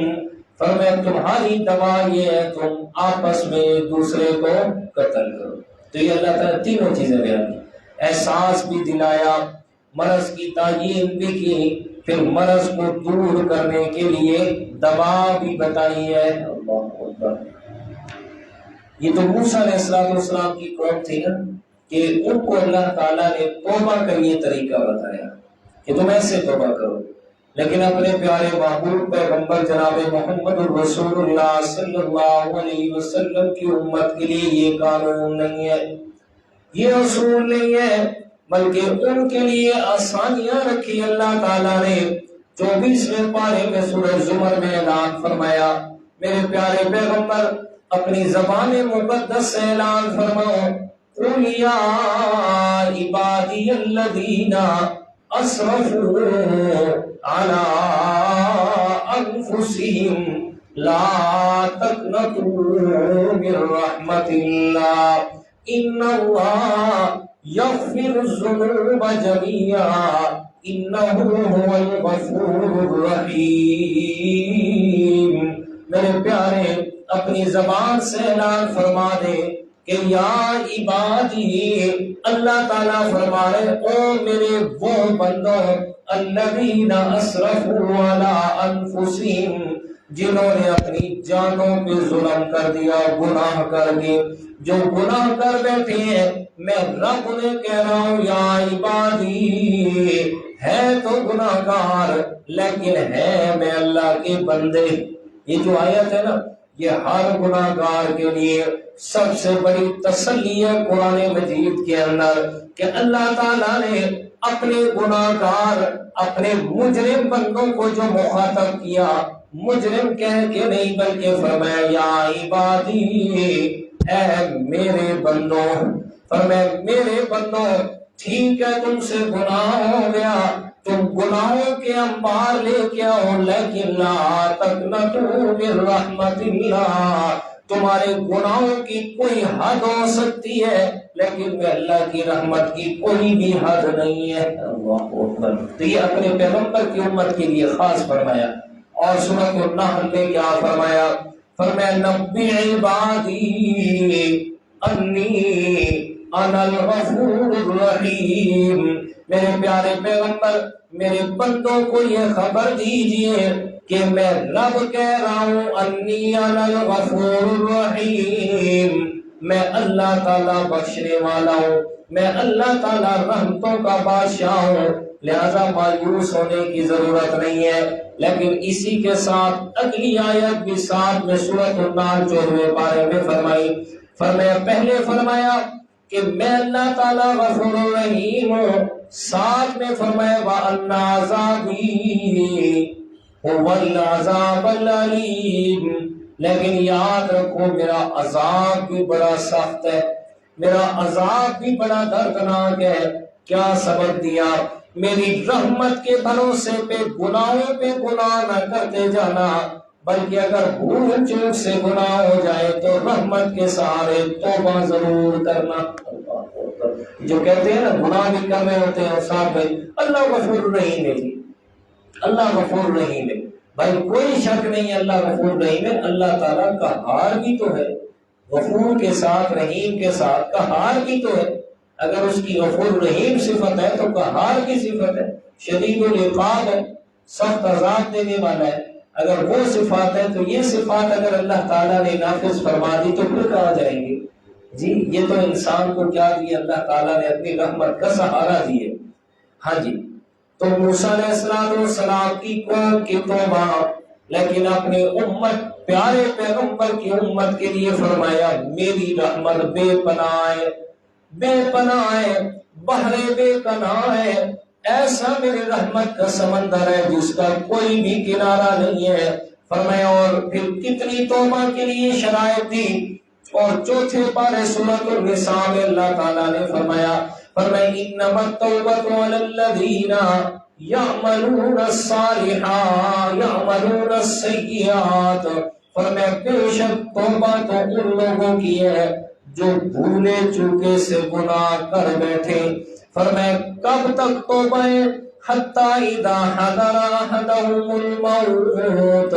فرمایا تمہاری دوا یہ ہے تم آپس میں ایک دوسرے کو قتل کرو۔ تو یہ اللہ تعالیٰ تینوں چیزیں بیان کی، احساس بھی دلایا، مرض کی تعیین بھی کی، پھر مرض کو دور کرنے کے لیے دوا بھی بتائی ہے۔ اللہ اکبر۔ یہ تو موسیٰ علیہ السلام کی قوم تھی نا، کہ ان کو اللہ تعالیٰ نے توبہ کا یہ طریقہ بتایا کہ تم ایسے توبہ کرو، لیکن اپنے پیارے محبوب پیغمبر جناب محمد الرسول اللہ صلی اللہ علیہ وسلم کی امت کے لیے یہ قانون نہیں ہے، یہ اصول نہیں ہے، بلکہ ان کے لیے آسانیاں رکھی اللہ تعالیٰ نے۔ 24ویں پارے میں سورہ زمر میں اعلان فرمایا، میرے پیارے پیغمبر اپنی زبان مقدس سے اعلان فرماؤ، قُلْ يَا عِبَادِيَ الَّذِينَ أَسْرَفُوا عَلَىٰ أَنفُسِهِمْ لَا تَقْنَطُوا مِن رَّحْمَةِ اللَّهِ إِنَّ اللَّهَ يَغْفِرُ الذُّنُوبَ جَمِيعًا إِنَّهُ هُوَ الْغَفُورُ الرَّحِيمُ۔ میرے پیارے اپنی زبان سے اعلان فرما دے کہ یا عبادی، اللہ تعالیٰ فرما رہے او میرے وہ بندوں، الذین اسرفوا علی انفسہم، جنہوں نے اپنی جانوں پہ ظلم کر دیا، گناہ کر کے، جو گناہ کر بیٹھے ہیں، میں رب نے کہہ رہا ہوں یا عبادی، ہے تو گناہ گار لیکن ہے میں اللہ کے بندے۔ یہ جو آیت ہے نا، یہ ہر گناہ گار کے لیے سب سے بڑی تسلی ہے قرآن مجید کے اندر، کہ اللہ تعالیٰ نے اپنے گناہ گار، اپنے مجرم بندوں کو جو مخاطب کیا، مجرم کہہ کے نہیں بلکہ فرمایا یا عبادی، اے میرے بندوں، فرمایا میرے بندوں، ٹھیک ہے تم سے گناہ ہو گیا، تم گناہوں کے انبار لے کے آؤ، لیکن لا تقنطوا من رحمت اللہ، تمہارے گناہوں کی کوئی حد ہو سکتی ہے لیکن میں اللہ کی رحمت کی کوئی بھی حد نہیں ہے۔ اللہ اکبر۔ تو یہ اپنے پیغمبر کی امت کے لیے خاص فرمایا۔ اور سورۃ النحل میں کیا فرمایا؟ فرمایا نبی عبادی انی انا الغفور الرحیم، میرے پیارے پیغمبر میرے بندوں کو یہ خبر دیجئے کہ میں رب کہہ رہا ہوں انی انا الغفور الرحیم، میں اللہ تعالیٰ بخشنے والا ہوں، میں اللہ تعالیٰ رحمتوں کا بادشاہ ہوں، لہذا مایوس ہونے کی ضرورت نہیں ہے۔ لیکن اسی کے ساتھ اگلی آیت بھی ساتھ میں سورۃ النحل 14ویں پارے میں فرمایا پہلے فرمایا کہ میں اللہ تعالیٰ غفور الرحیم ہوں، ساتھ میں فرمایا وَأَنَّ عَذَابِي هُوَ الْعَذَابُ الْأَلِيمُ، لیکن یاد رکھو میرا عذاب بھی بڑا سخت ہے، میرا عذاب بھی بڑا دردناک ہے۔ کیا سبب دیا؟ میری رحمت کے بھروسے پہ گناہوں پہ گناہ نہ کرتے جانا، بلکہ اگر بھول چوک سے گناہ ہو جائے تو رحمت کے سہارے توبہ ضرور کرنا۔ جو کہتے ہیں نا گناہ بھی کر رہے ہوتے ہیں صاحب بھائی اللہ غفور الرحیم ہے، جی اللہ غفور الرحیم ہے، بھائی کوئی شک نہیں اللہ غفور رحیم ہے۔ اللہ تعالیٰ قہار بھی تو ہے، غفور کے ساتھ رحیم کے ساتھ قہار بھی تو ہے۔ اگر اس کی غفور رحیم صفت ہے تو قہار کی صفت ہے، شدید العقاب ہے، سخت عذاب دینے والا ہے۔ اگر وہ صفات ہے تو یہ صفات اگر اللہ تعالیٰ نے نافذ فرما دی تو پھر کہا جائیں گے جی یہ تو انسان کو کیا دیا اللہ تعالیٰ نے اپنی رحمت کا سہارا دیے۔ ہاں جی، تو موسیٰ علیہ السلام کی قوم کی توبہ، لیکن اپنی امت پیارے پیغمبر کی امت کے لیے فرمایا میری رحمت بے پناہ ہے، بے پناہ ہے، بحر بے پناہ ہے، ایسا میری رحمت کا سمندر ہے جس کا کوئی بھی کنارہ نہیں ہے۔ فرمایا اور پھر کتنی توبہ کے لیے شرائط دی، اور چوتھے پارے سورۃ النساء میں اللہ تعالیٰ نے فرمایا انما التوبۃ علی الذین یعملون الصالحات یعملون السیئات، فرمایا بے شک توبہ تو ان لوگوں کی ہے جو بھولے چوکے سے گناہ کر بیٹھے۔ فرمایا کب تک توبہ ہے؟ حتی اذا حضر احدهم الموت،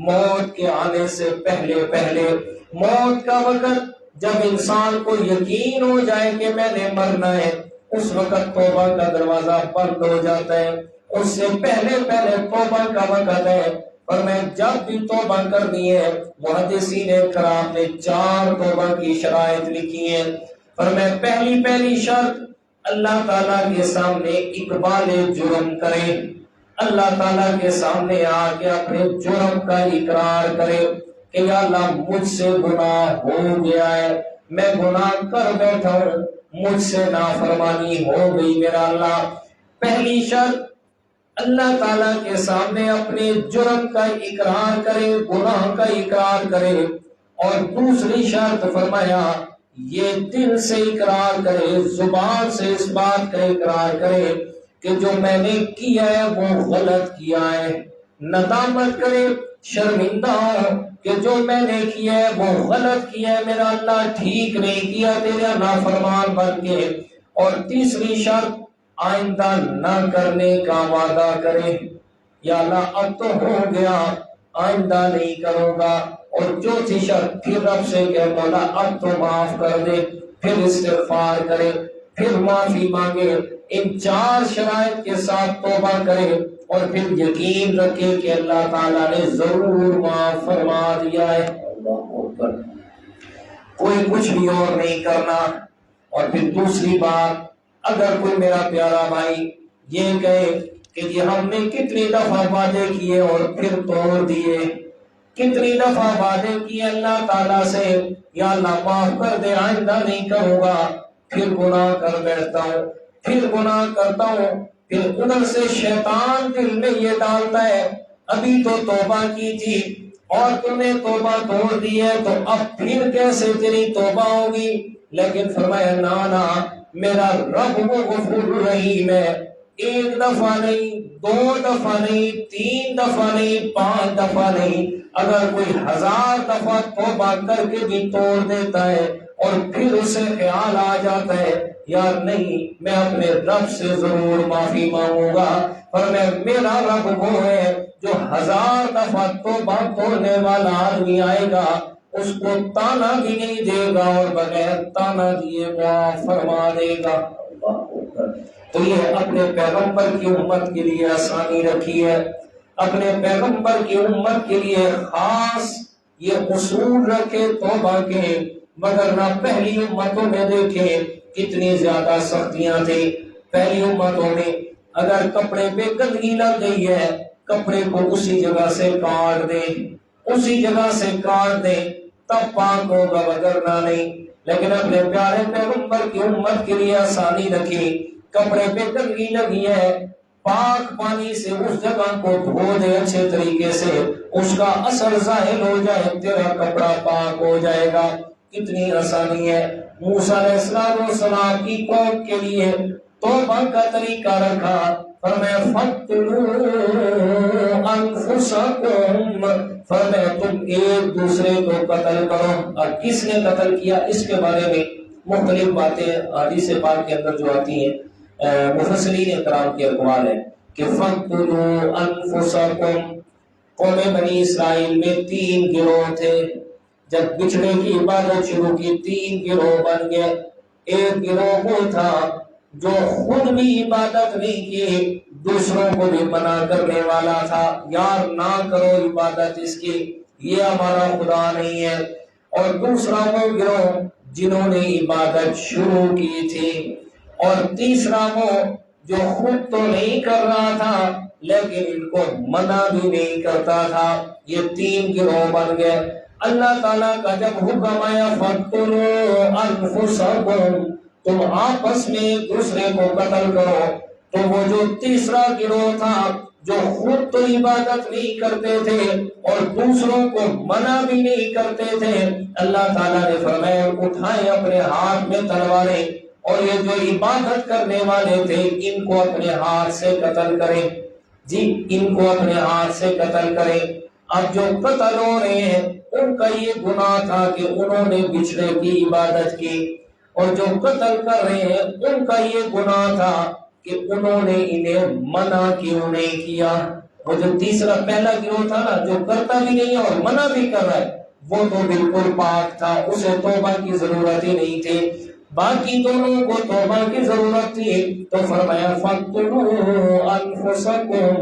موت کے آنے سے پہلے پہلے، موت کا وقت جب انسان کو یقین ہو جائے کہ میں نے مرنا ہے، اس وقت توبہ کا دروازہ بند ہو جاتا ہے، اس سے پہلے پہلے توبہ کا وقت ہے۔ اور میں جب بھی توبہ کرنی ہے، محدثین کرام نے 4 توبہ کی شرائط لکھی ہیں۔ اور میں پہلی شرط اللہ تعالیٰ کے سامنے اقبال جرم کرے، اللہ تعالیٰ کے سامنے آ کے اپنے جرم کا اقرار کرے کہ یا اللہ مجھ سے گناہ ہو گیا ہے، میں گناہ کر بیٹھا ہوں، مجھ سے نافرمانی ہو گئی میرا اللہ۔ پہلی شرط اللہ تعالیٰ کے سامنے اپنے جرم کا اقرار کرے، گناہ کا اقرار کرے، اور دوسری شرط فرمایا یہ دل سے اقرار کرے، زبان سے اس بات کا اقرار کرے کہ جو میں نے کیا ہے وہ غلط کیا ہے، ندامت کرے، شرمندہ ہو کہ جو میں نے کیا ہے وہ غلط کیا ہے، میرا اللہ ٹھیک نہیں کیا، تیرا نافرمان بن کے۔ اور تیسری شرط آئندہ نہ کرنے کا وعدہ کرے، یا اللہ اب تو ہو گیا آئندہ نہیں کروں گا۔ اور چوتھی شرط پھر رب سے کہ مولا اب تو معاف کر دے، پھر استغفار کرے، پھر معافی مانگے، ان 4 شرائط کے ساتھ توبہ کرے، اور پھر یقین رکھے کہ اللہ تعالیٰ نے ضرور معاف فرما دیا ہے۔ اللہ اکبر، کوئی کچھ بھی اور نہیں کرنا۔ اور پھر دوسری بات، اگر کوئی میرا پیارا بھائی یہ کہے کہ یہ ہم نے کتنی دفعہ وعدے کیے اور پھر توڑ دیے، کتنی دفعہ وعدے کیے اللہ تعالیٰ سے یا اللہ معاف کر دے آئندہ نہیں کروں گا، پھر گناہ کر بیٹھتا ہوں، پھر گناہ کرتا ہوں، پھر ادھر سے شیطان دل میں یہ ڈالتا ہے ابھی تو توبہ کی تھی اور تم نے توبہ توڑ دی ہے تو اب پھر کیسے تیری توبہ ہوگی۔ لیکن فرمایا نا میرا رب وہ غفور رحیم ہے، 1 دفعہ نہیں، 2 دفعہ نہیں، 3 دفعہ نہیں، 5 دفعہ نہیں، اگر کوئی 1000 دفعہ توبہ کر کے بھی توڑ دیتا ہے اور پھر اسے خیال آ جاتا ہے یار نہیں میں اپنے رب سے ضرور معافی مانگوں گا، پر میرا رب وہ ہے جو 1000 دفعہ توبہ توڑنے والا آدمی آئے گا اس کو تانا بھی نہیں دے گا اور بغیر تانا دیے معاف فرما دے گا۔ تو یہ اپنے پیغمبر کی امت کے لیے آسانی رکھی ہے، اپنے پیغمبر کی امت کے لیے خاص یہ اصول رکھے توبہ کے مگر نہ پہلی امتوں میں دیکھیں کتنی زیادہ سختیاں تھی. پہلی امتوں میں اگر کپڑے پہ گندگی لگ گئی ہے کپڑے کو اسی جگہ سے کاٹ دیں, اسی جگہ سے کاٹ دیں تب پاک ہوگا وگرنہ نہیں. لیکن اپنے پیارے پیغمبر کی امت کے لیے آسانی رکھی, کپڑے پہ گندگی لگی ہے پاک پانی سے اس جگہ کو دھو دے اچھے طریقے سے, اس کا اثر ظاہر ہو جائے تیرا کپڑا پاک ہو جائے گا. کتنی آسانی ہے. موسیٰ علیہ السلام کی قوم کے لیے توبہ کا طریقہ رکھا, فرمایا فَقْتُلُوا أَنفُسَكُمْ, فرمایا تم ایک دوسرے کو قتل کرو. اور کس نے قتل کیا اس کے بارے میں مختلف باتیں حدیث پاک کے اندر جو آتی ہیں مفسرین اکرام کے اقوال ہیں کہ فَقْتُلُوا أَنفُسَكُمْ. قوم بنی اسرائیل میں 3 گروہ تھے. جب بچھڑے کی عبادت شروع کی 3 گروہ بن گئے. ایک گروہ وہ تھا جو خود بھی عبادت نہیں کی, دوسروں کو بھی منع کرنے والا تھا, یار نہ کرو عبادت اس کی, یہ ہمارا خدا نہیں ہے. اور دوسرا وہ گروہ جنہوں نے عبادت شروع کی تھی. اور تیسرا وہ جو خود تو نہیں کر رہا تھا لیکن ان کو منع بھی نہیں کرتا تھا. یہ 3 گروہ بن گئے. اللہ تعالیٰ کا جب حکم آیا فَقْتُلُوا أَنفُسَكُمْ, تم آپس میں ایک دوسرے کو قتل کرو, تو وہ جو تیسرا گروہ تھا جو خود تو عبادت نہیں کرتے تھے اور دوسروں کو منع بھی نہیں کرتے تھے, اللہ تعالیٰ نے فرمایا اٹھائیں اپنے ہاتھ میں تلواریں اور یہ جو عبادت کرنے والے تھے ان کو اپنے ہاتھ سے قتل کریں. جی ان کو اپنے ہاتھ سے قتل کریں. اب جو قتل ہو رہے ہیں ان کا یہ گناہ تھا کہ انہوں نے بچھڑے کی عبادت کی, اور جو قتل کر رہے ہیں ان کا یہ گناہ تھا کہ انہوں نے انہیں منع کیوں نہیں کیا. وہ جو تیسرا پہلا گروہ تھا نا جو کرتا بھی نہیں ہے اور منع بھی کر رہا ہے وہ تو بالکل پاک تھا, اسے توبہ کی ضرورت ہی نہیں تھی. باقی دونوں کو توبہ کی ضرورت تھی. تو فرمایا فَقْتُلُوا أَنفُسَكُمْ,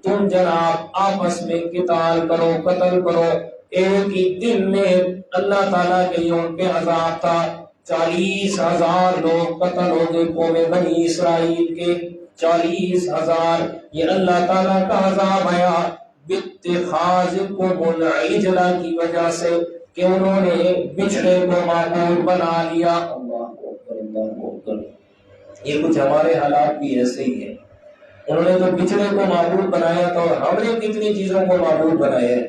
تم جناب آپس میں قتال کرو, قتل کرو. ایک ہی دن میں اللہ تعالیٰ کے یوم پہ عذاب تھا, 40,000 لوگ قتل ہو گئے قوم بنی اسرائیل کے. 40,000 یہ اللہ تعالیٰ کا عذاب آیا بِاتِّخَاذِكُمُ الْعِجْلَ کی وجہ سے کہ انہوں نے بچھڑے کو معبود بنا لیا. اللہ اکبر, اللہ اکبر. یہ کچھ ہمارے حالات بھی ایسے ہی ہیں. انہوں نے تو بچھڑے کو معبود بنایا تھا اور ہم نے کتنی چیزوں کو معبود بنایا ہے.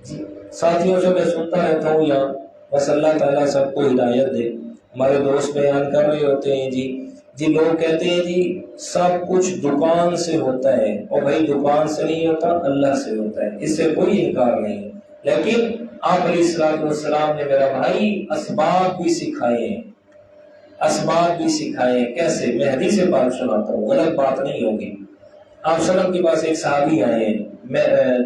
جی ساتھیوں سے میں سنتا رہتا ہوں یہاں, بس اللہ تعالیٰ سب کو ہدایت دے. ہمارے دوست بیان کر رہے ہوتے ہیں جی لوگ کہتے ہیں جی سب کچھ دکان سے ہوتا ہے, اور بھائی دکان سے نہیں ہوتا اللہ سے ہوتا ہے, اس سے کوئی انکار نہیں. لیکن آپ علیہ السلام نے میرا بھائی اسباب بھی سکھائے ہیں, اسباب بھی سکھائے ہیں. کیسے؟ میں حدیث پاک سناتا ہوں, غلط بات نہیں ہوگی. آپ سلم کے پاس ایک صحابی آئے ہیں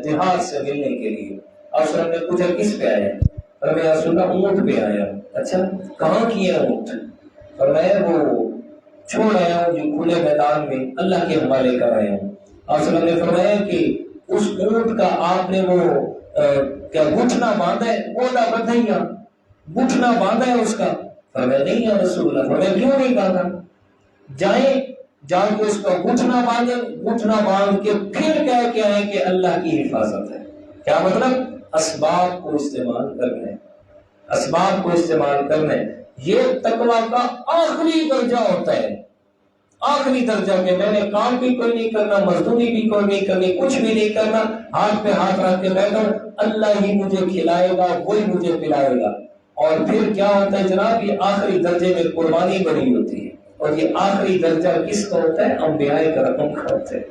دیہات سے ملنے کے لیے. آپ سلم نے پوچھا کس پہ آیا؟ اور میں سنا اونٹ پہ آیا. اچھا کہاں کی ہے اونٹ؟ اور میں وہ چھوڑ آیا ہوں جو کھلے میدان میں اللہ کے حوالے کر رہے ہوں. آپ سلم نے فرمایا کہ اس اونٹ کا آپ نے وہ کیا گھٹنا باندھا ہے؟ بولا بدھیا گھٹنا باندھا ہے اس کا؟ فرمایا نہیں یا رسول اللہ. فرمایا کیوں نہیں باندھا؟ جائیں جا کے اس کا گھٹنا باندھے, گھٹنا باندھ کے پھر کہہ کے آئے کہ اللہ کی حفاظت ہے. کیا مطلب؟ اسباب کو استعمال کرنا ہے, اسباب کو استعمال کرنا ہے. یہ تقویٰ کا آخری درجہ ہوتا ہے, آخری درجہ کہ میں نے کام بھی کوئی نہیں کرنا, مزدوری بھی کوئی نہیں کرنی, کچھ بھی نہیں کرنا, ہاتھ پہ ہاتھ رکھ کے بیٹھا ہوں, اللہ ہی مجھے کھلائے گا, وہی مجھے پلائے گا. اور پھر کیا ہوتا ہے جناب, یہ آخری درجے میں قربانی بڑی ہوتی ہے. اور یہ آخری درجہ کس کا ہوتا ہے؟ انبیاء کرام کا ہوتا ہے.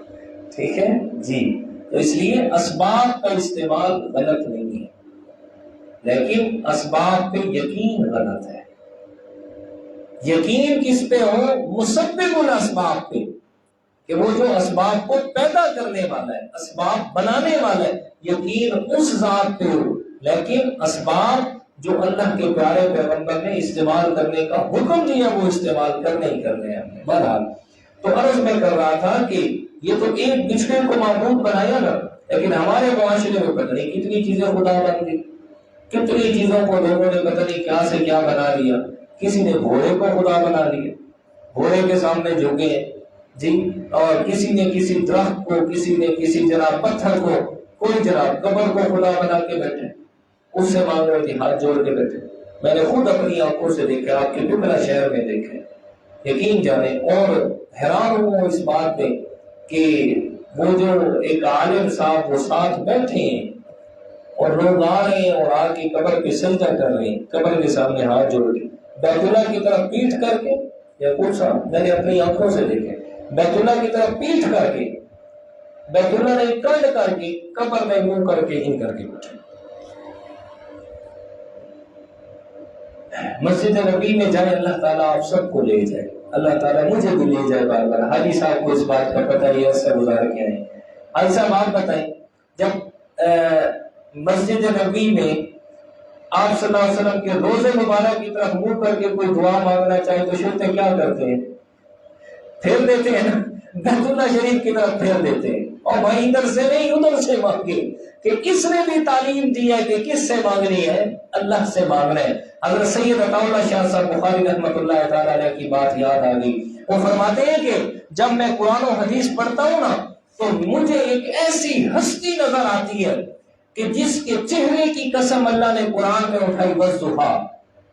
ٹھیک ہے جی. تو اس لیے اسباب کا استعمال غلط نہیں ہے, لیکن اسباب پہ یقین غلط ہے. یقین کس پہ ہو؟ مسبب الاسباب پہ, کہ وہ جو اسباب کو پیدا کرنے والا ہے, اسباب بنانے والا ہے, یقین اس ذات پہ ہو. لیکن اسباب جو اللہ کے پیارے پیغمبر نے استعمال کرنے کا حکم دیا وہ استعمال کرنے ہی کرنے ہیں. بہرحال تو عرض میں کر رہا تھا کہ یہ تو ایک بچھڑے کو معبود بنایا نا, لیکن ہمارے معاشرے میں پتہ نہیں کتنی چیزیں خدا بن گئی. کتنی چیزوں کو لوگوں نے پتہ نہیں کیا سے کیا بنا لیا. کسی نے گھوڑے کو خدا بنا لیا، گھوڑے کے سامنے جھکے جی، اور کسی نے کسی درخت کو، کسی نے کسی جناب پتھر کو، کوئی جناب قبر کو خدا بنا کے بیٹھے، اس سے مانگ رہے تھے، ہاتھ جوڑ کے بیٹھے. میں نے خود اپنی آنکھوں سے دیکھا، آپ کے ٹکڑا شہر میں دیکھے، یقین جانے. اور حیران ہوں اس بات پہ کہ وہ جو ایک عالم صاحب وہ ساتھ بیٹھے ہیں اور لوگ آ رہے ہیں اور آ کے قبر پہ سجدہ کر رہے ہیں، قبر کے سامنے ہاتھ جوڑ کے، بیت اللہ کی طرف پیٹھ کر کے. یا کچھ صاحب میں نے اپنی آنکھوں سے دیکھے، بیت اللہ کی طرف پیٹھ کر کے، بیت اللہ نے کنڈ کر کے قبر میں منہ کر کے ہی کر کے بیٹھے. مسجد نبی میں جائے، اللہ تعالیٰ آپ سب کو لے جائے، اللہ تعالیٰ مجھے بھی لے جائے بار بار. حاجی صاحب کو اس بات کا پتہ ہی عرصہ گزار کے آئے. حاجی صاحب آپ بتائیں، جب مسجد نبی میں آپ صلی اللہ علیہ وسلم کے روزے مبارک کی طرف منہ کر کے کوئی دعا مانگنا چاہے تو شرطیں کیا کرتے ہیں؟ پھیر دیتے ہیں نا، بیت اللہ شریف کی طرف پھیر دیتے ہیں. اور بھائی ادھر سے نہیں ادھر سے مانگے، کہ کس نے بھی تعلیم دی ہے کہ کس سے مانگنی ہے؟ اللہ سے مانگنا ہے. حضرت سید عطا اللہ شاہ صاحب بخاری رحمۃ اللہ تعالی علیہ کی بات یاد آ گئی. وہ فرماتے ہیں کہ جب میں قرآن و حدیث پڑھتا ہوں نا تو مجھے ایک ایسی ہستی نظر آتی ہے کہ جس کے چہرے کی قسم اللہ نے قرآن میں اٹھائی والضحیٰ،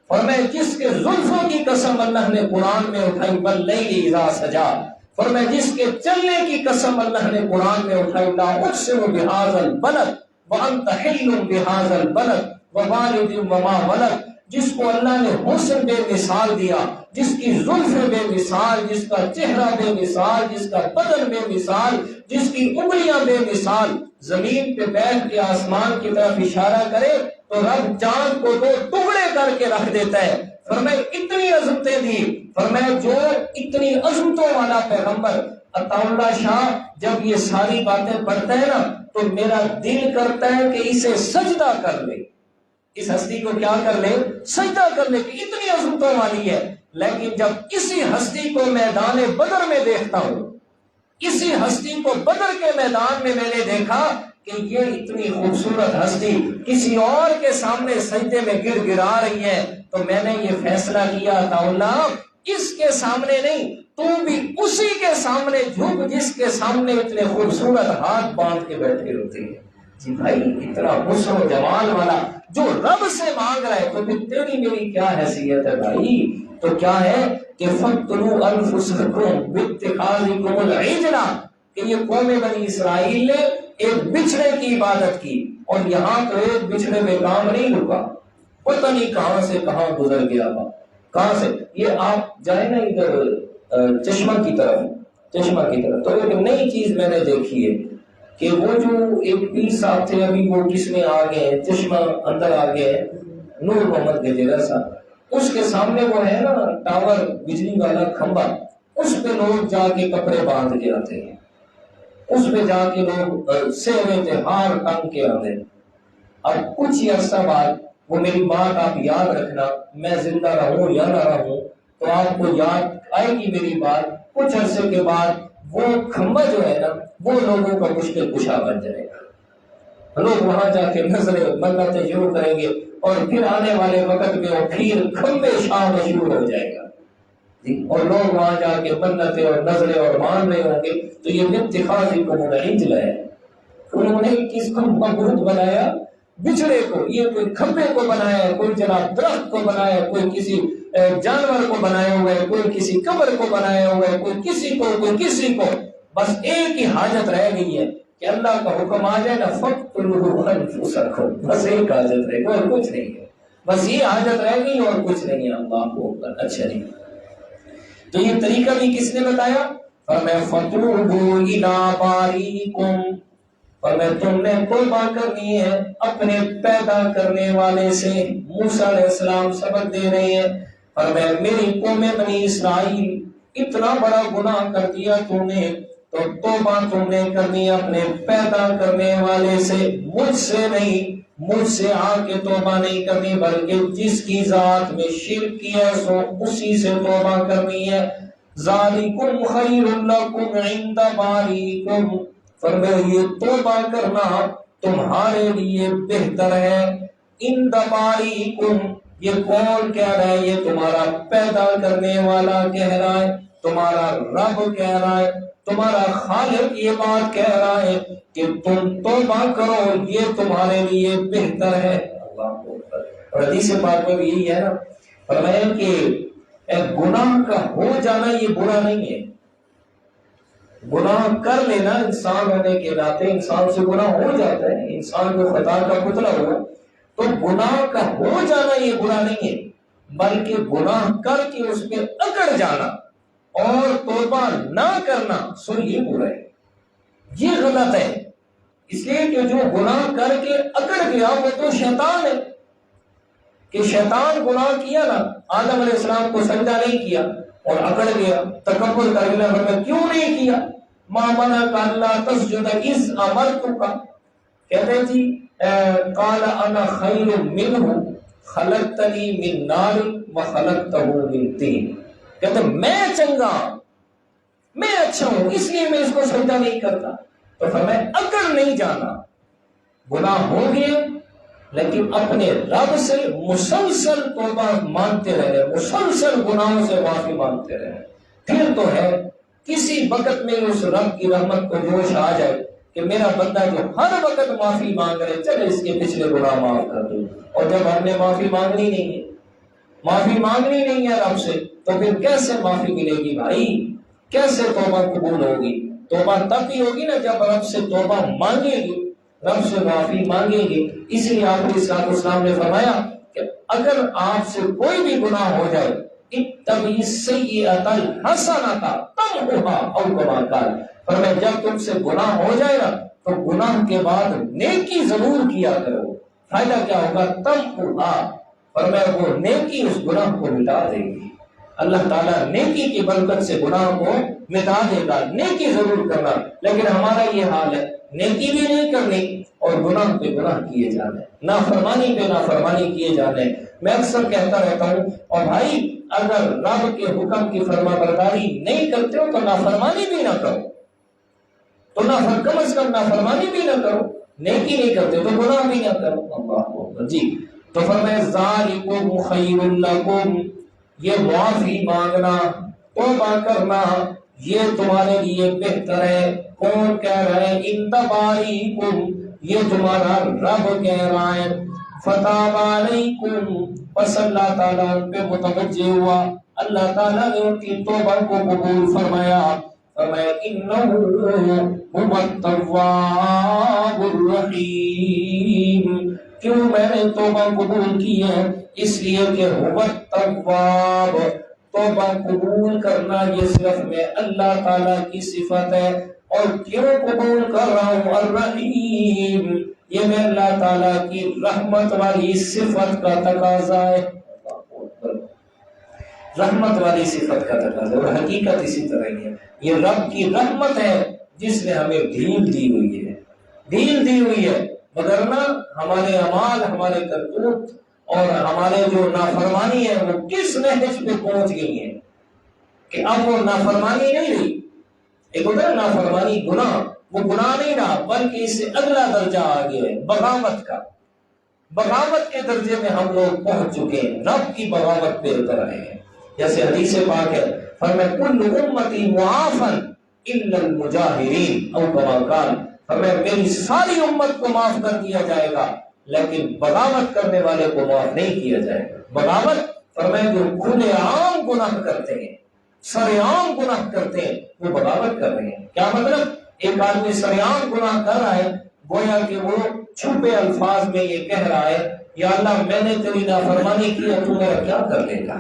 اور میں جس کے زلفوں کی قسم اللہ نے قرآن میں اٹھائی واللیل اذا سجا، اور میں جس کے چلنے کی قسم اللہ نے قرآن میں اٹھائی لا اقسم بہذا البلد وانت حل بہذا البلد ووالد وما ولد، جس کو اللہ نے حسن بے مثال دیا، جس کی زلف بے مثال، جس کا چہرہ بے مثال، جس کا بدن بے مثال، جس کی انگلیاں بے مثال، زمین پہ بیٹھ کے آسمان کی طرف اشارہ کرے تو رب چاند کو دو ٹکڑے کر کے رکھ دیتا ہے. فرمائے اتنی عظمتیں دی. فرمائے جو اتنی عظمتوں والا پیغمبر عطا اللہ شاہ جب یہ ساری باتیں پڑھتا ہے نا تو میرا دل کرتا ہے کہ اسے سجدہ کر لے، اس ہستی کو کیا کر لے؟ سجدہ کر لے، کہ اتنی عظمتوں والی ہے. لیکن جب اسی ہستی کو میدان بدر میں دیکھتا ہوں، اسی ہستی کو بدر کے میدان میں نے دیکھا کہ یہ اتنی خوبصورت ہستی کسی اور کے سامنے سجدے میں گر گرا رہی ہے، تو میں نے یہ فیصلہ کیا عطا اللہ اس کے سامنے نہیں، تو بھی اسی کے سامنے جھک جس کے سامنے اتنے خوبصورت ہاتھ باندھ کے بیٹھے ہوتے ہیں. جی بھائی اتنا حسن و جمال والا جو رب سے مانگ رہا ہے تو پھر تیری میری کیا حیثیت ہے بھائی؟ تو کیا ہے کہ فَقْتُلُوا أَنفُسَكُمْ بِاتِّخَاذِكُمُ الْعِجْلَ، کہ یہ قوم بنی اسرائیل نے ایک بچھڑے کی عبادت کی، اور یہاں تو ایک بچھڑے میں کام نہیں رکا، پتہ نہیں کہاں سے کہاں گزر گیا تھا، کہاں سے. یہ آپ جائیں نا ادھر چشمہ کی طرف تو ایک نئی چیز میں نے دیکھی ہے کہ وہ جو ایک پیر صاحب تھے ابھی وہ کس میں آ گئے ہیں، چشمہ اندر آ گئے ہیں، نور محمد گجیرہ صاحب، اس کے سامنے وہ ہے نا ٹاور بجلی والا کھمبا، اس پہ لوگ جا کے کپڑے باندھ کے آتے ہیں، اس پہ جا کے لوگ سیوے تہوار ٹنگ کے آتے ہیں. اب کچھ ہی عرصہ بعد وہ میری بات آپ یاد رکھنا، میں زندہ رہوں یا نہ رہوں تو آپ کو یاد آئے گی میری بات. کچھ عرصے کے بعد وہ کھمبا جو ہے نا وہ لوگوں کا مشکل کشا بن جائے گا، لوگ وہاں جا کے نظریں منتیں شروع کریں گے، اور پھر آنے والے وقت میں وہ پھر کھمبے شاہ مشہور ہو جائے گا جی، اور لوگ وہاں جا کے منتیں اور نظریں اور مان رہے ہوں گے. تو یہ اتخاذکم العجل ہے، انہوں نے کس کو معبود بنایا؟ بچڑے کو. یہ کوئی کھمبے کو بنایا، کوئی جناب درخت کو بنایا، کوئی کسی جانور کو بنایا ہوا ہے، کوئی کسی قبر کو بنایا ہوا ہے، کوئی کسی کو. بس ایک ہی حاجت رہ گئی ہے کہ اللہ کا حکم آ جائے نا فَقْتُلُوا أَنفُسَكُمْ، بس ایک حاجت رہ گئی اور کچھ نہیں ہے، بس یہ حاجت رہ گئی اور کچھ نہیں ہے. اللہ کو اچھا نہیں. تو یہ طریقہ بھی کس نے بتایا؟ فرمایا فَتُوبُوا إِلَىٰ بَارِئِكُمْ، فرمایا تم نے توبہ کرنی ہے اپنے پیدا کرنے والے سے. موسیٰ علیہ السلام سبق دے رہے ہیں، فرمایا میری قوم بنی اسرائیل اتنا بڑا گناہ کر دیا تم نے، تو توبہ تم نے کرنی اپنے پیدا کرنے والے سے، مجھ سے نہیں، مجھ سے آ کے توبہ نہیں کرنی، بلکہ جس کی ذات میں شرک کیا سو اسی سے توبہ کرنی ہے. ذالکم خیر لکم عند باریکم، فرمایا یہ توبہ کرنا تمہارے لیے بہتر ہے عند بارئکم، یہ کون کہہ رہا ہے؟ یہ تمہارا پیدا کرنے والا کہہ رہا ہے، تمہارا رب کہہ رہا ہے، تمہارا خالق یہ بات کہہ رہا ہے کہ تم توبہ کرو، یہ تمہارے لیے بہتر ہے۔ اللہ اکبر۔ اور حدیث پاک میں بھی یہی ہے نا، فرمایا کہ گناہ کا ہو جانا یہ برا نہیں ہے۔ گناہ کر لینا انسان ہونے کے ناطے انسان سے گناہ ہو جاتا ہے، انسان کو خطا کا پتلا ہوا تو گناہ کا ہو جانا یہ برا نہیں ہے، بلکہ گناہ کر کے اس پہ اکڑ جانا اور توبہ نہ کرنا سو یہ برا ہے، یہ غلط ہے۔ اس لیے کہ جو گناہ کر کے اکڑ گیا وہ تو شیطان ہے، کہ شیطان گناہ کیا نا، آدم علیہ السلام کو سجدہ نہیں کیا اور اکڑ گیا، تکبر کر گیا، فرمایا کیوں نہیں کیا؟ ما منعک الا تسجد اذ امرتک، کہتے ہیں جی قال انا خیر منہ خلقتنی من نار وخلقتہ من طین، کہتے ہیں میں چنگا، میں اچھا ہوں اس لیے میں اس کو سجدہ نہیں کرتا۔ تو فرمایا اکڑ نہیں جانا، گناہ ہو گئے لیکن اپنے رب سے مسلسل توبہ مانگتے رہے، مسلسل گناہوں سے معافی مانگتے رہے، پھر تو ہے کسی وقت میں اس رب کی رحمت کو جوش آ جائے کہ میرا بندہ جو ہر وقت معافی مانگ رہے چلے اس کے پچھلے گناہ معاف کر دوں۔ اور جب ہم نے معافی مانگنی نہیں ہے، معافی مانگنی نہیں ہے رب سے، تو پھر کیسے معافی ملے گی بھائی؟ کیسے توبہ قبول ہوگی؟ توبہ تب ہی ہوگی نا جب رب سے توبہ مانگے گی، رب سے معافی مانگیں گے۔ اس لیے آپ علیہ السلام نے فرمایا کہ اگر آپ سے کوئی بھی گناہ ہو جائے اتبع السیئۃ الحسنۃ تمحها او کما قال، فرمایا جب تم سے گناہ ہو جائے نا تو گناہ کے بعد نیکی ضرور کیا کرو، فائدہ کیا ہوگا؟ تمحها، فرمایا وہ نیکی اس گناہ کو مٹا دے گی، اللہ تعالیٰ نیکی کی برکت سے گناہ کو مٹا دے گا۔ نیکی ضرور کرنا، لیکن ہمارا یہ حال ہے نیکی بھی نہیں کرنی اور گناہ پہ گناہ کیے جانے، نافرمانی پہ نافرمانی کیے جانے۔ میں اکثر کہتا رہتا ہوں، اور بھائی اگر رب کے حکم کی فرما برداری نہیں کرتے ہو تو نافرمانی بھی نہ کرو، تو کم از کم نافرمانی بھی نہ کرو، نیکی نہیں کرتے تو گناہ بھی نہ کرو۔ اللہ اکبر۔ جی تو فرمایا ذالکم خیر لکم، یہ معافی مانگنا، توبہ کرنا یہ تمہارے لیے بہتر ہے۔ کون کہہ رہا ہے؟ عند بارئکم، یہ تمہارا رب کہہ رہا ہے۔ فتاب علیکم، پس اللہ تعالیٰ ان پہ متوجہ ہوا، اللہ تعالیٰ نے ان کی توبہ کو قبول فرمایا۔ فرمایا انہ هو التواب الرحیم، کیوں میں نے توبہ قبول کی ہے؟ اس لیے کہ هو التواب، توبہ قبول کرنا یہ صرف میں اللہ تعالیٰ کی صفت ہے۔ اور کیوں قبول کر رہا ہوں؟ الرحیم، یہ میں اللہ تعالیٰ کی رحمت والی صفت کا تقاضا ہے، رحمت والی صفت کا تقاضا، اور حقیقت اسی طرح ہی ہے۔ یہ رب کی رحمت ہے جس نے ہمیں ڈھیل دی ہوئی ہے، ڈھیل دی ہوئی ہے، وگرنہ ہمارے اعمال، ہمارے کرتوت اور ہمارے جو نافرمانی ہے وہ کس نہج پہ پہنچ گئی ہے کہ اب وہ نافرمانی نہیں رہی۔ ایک ہوتا ہے نافرمانی گناہ، وہ گناہ نہیں رہا بلکہ اس سے اگلا درجہ آ گیا ہے بغاوت کا۔ بغاوت کے درجے میں ہم لوگ پہنچ چکے ہیں، رب کی بغاوت پہ اتر رہے ہیں۔ جیسے حدیث پاک ہے، فرمایا کل امتی معافا الا المجاہرین او کما قال، فرمایا میری ساری امت کو معاف کر دیا جائے گا لیکن بغاوت کرنے والے کو معاف نہیں کیا جائے گا۔ بغاوت فرمایا جو کھلے عام گناہ کرتے ہیں، سر عام گناہ کرتے ہیں، وہ بغاوت کر رہے ہیں۔ کیا مطلب؟ ایک آدمی سر عام گناہ کر رہا ہے، گویا کہ وہ چھپے الفاظ میں یہ کہہ رہا ہے یا اللہ میں نے تیری نافرمانی کی ہے، تو میرا کیا کر لے گا؟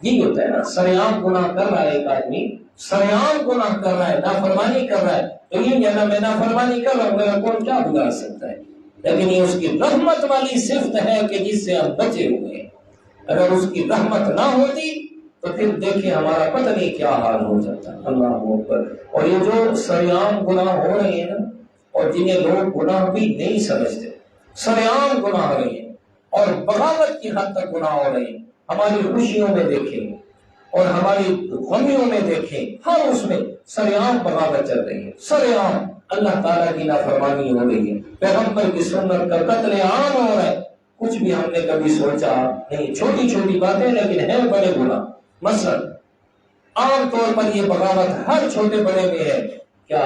یہی ہوتا ہے نا، سر عام گناہ کر رہا ہے ایک آدمی، سر عام گناہ کر رہا ہے، نافرمانی کر رہا ہے، تو یہ کہنا میں نافرمانی کر رہا ہوں، میرا کون کیا بگاڑ سکتا ہے؟ لیکن یہ اس کی رحمت والی صفت ہے کہ جس سے ہم بچے ہوئے ہیں۔ اگر اس کی رحمت نہ ہوتی تو پھر دیکھیں ہمارا پتہ نہیں کیا حال ہو جاتا۔ اللہ اکبر۔ اور یہ جو سریعام گناہ ہو رہے ہیں نا، اور جنہیں لوگ گناہ بھی نہیں سمجھتے، سریعام گناہ ہو رہے ہیں اور بغاوت کی حد تک گناہ ہو رہے ہیں، ہماری خوشیوں میں دیکھیں اور ہماری غمیوں میں دیکھیں، ہر اس میں سریعام بغاوت چل رہی ہے، سریعام اللہ تعالیٰ کی نافرمانی ہو رہی ہے، پیغمبر کی سنت کا قتل عام ہو رہا ہے، کچھ بھی ہم نے کبھی سوچا نہیں، چھوٹی چھوٹی باتیں لیکن ہیں بڑے گناہ۔ مثلا عام طور پر یہ بغاوت ہر چھوٹے بڑے میں ہے، کیا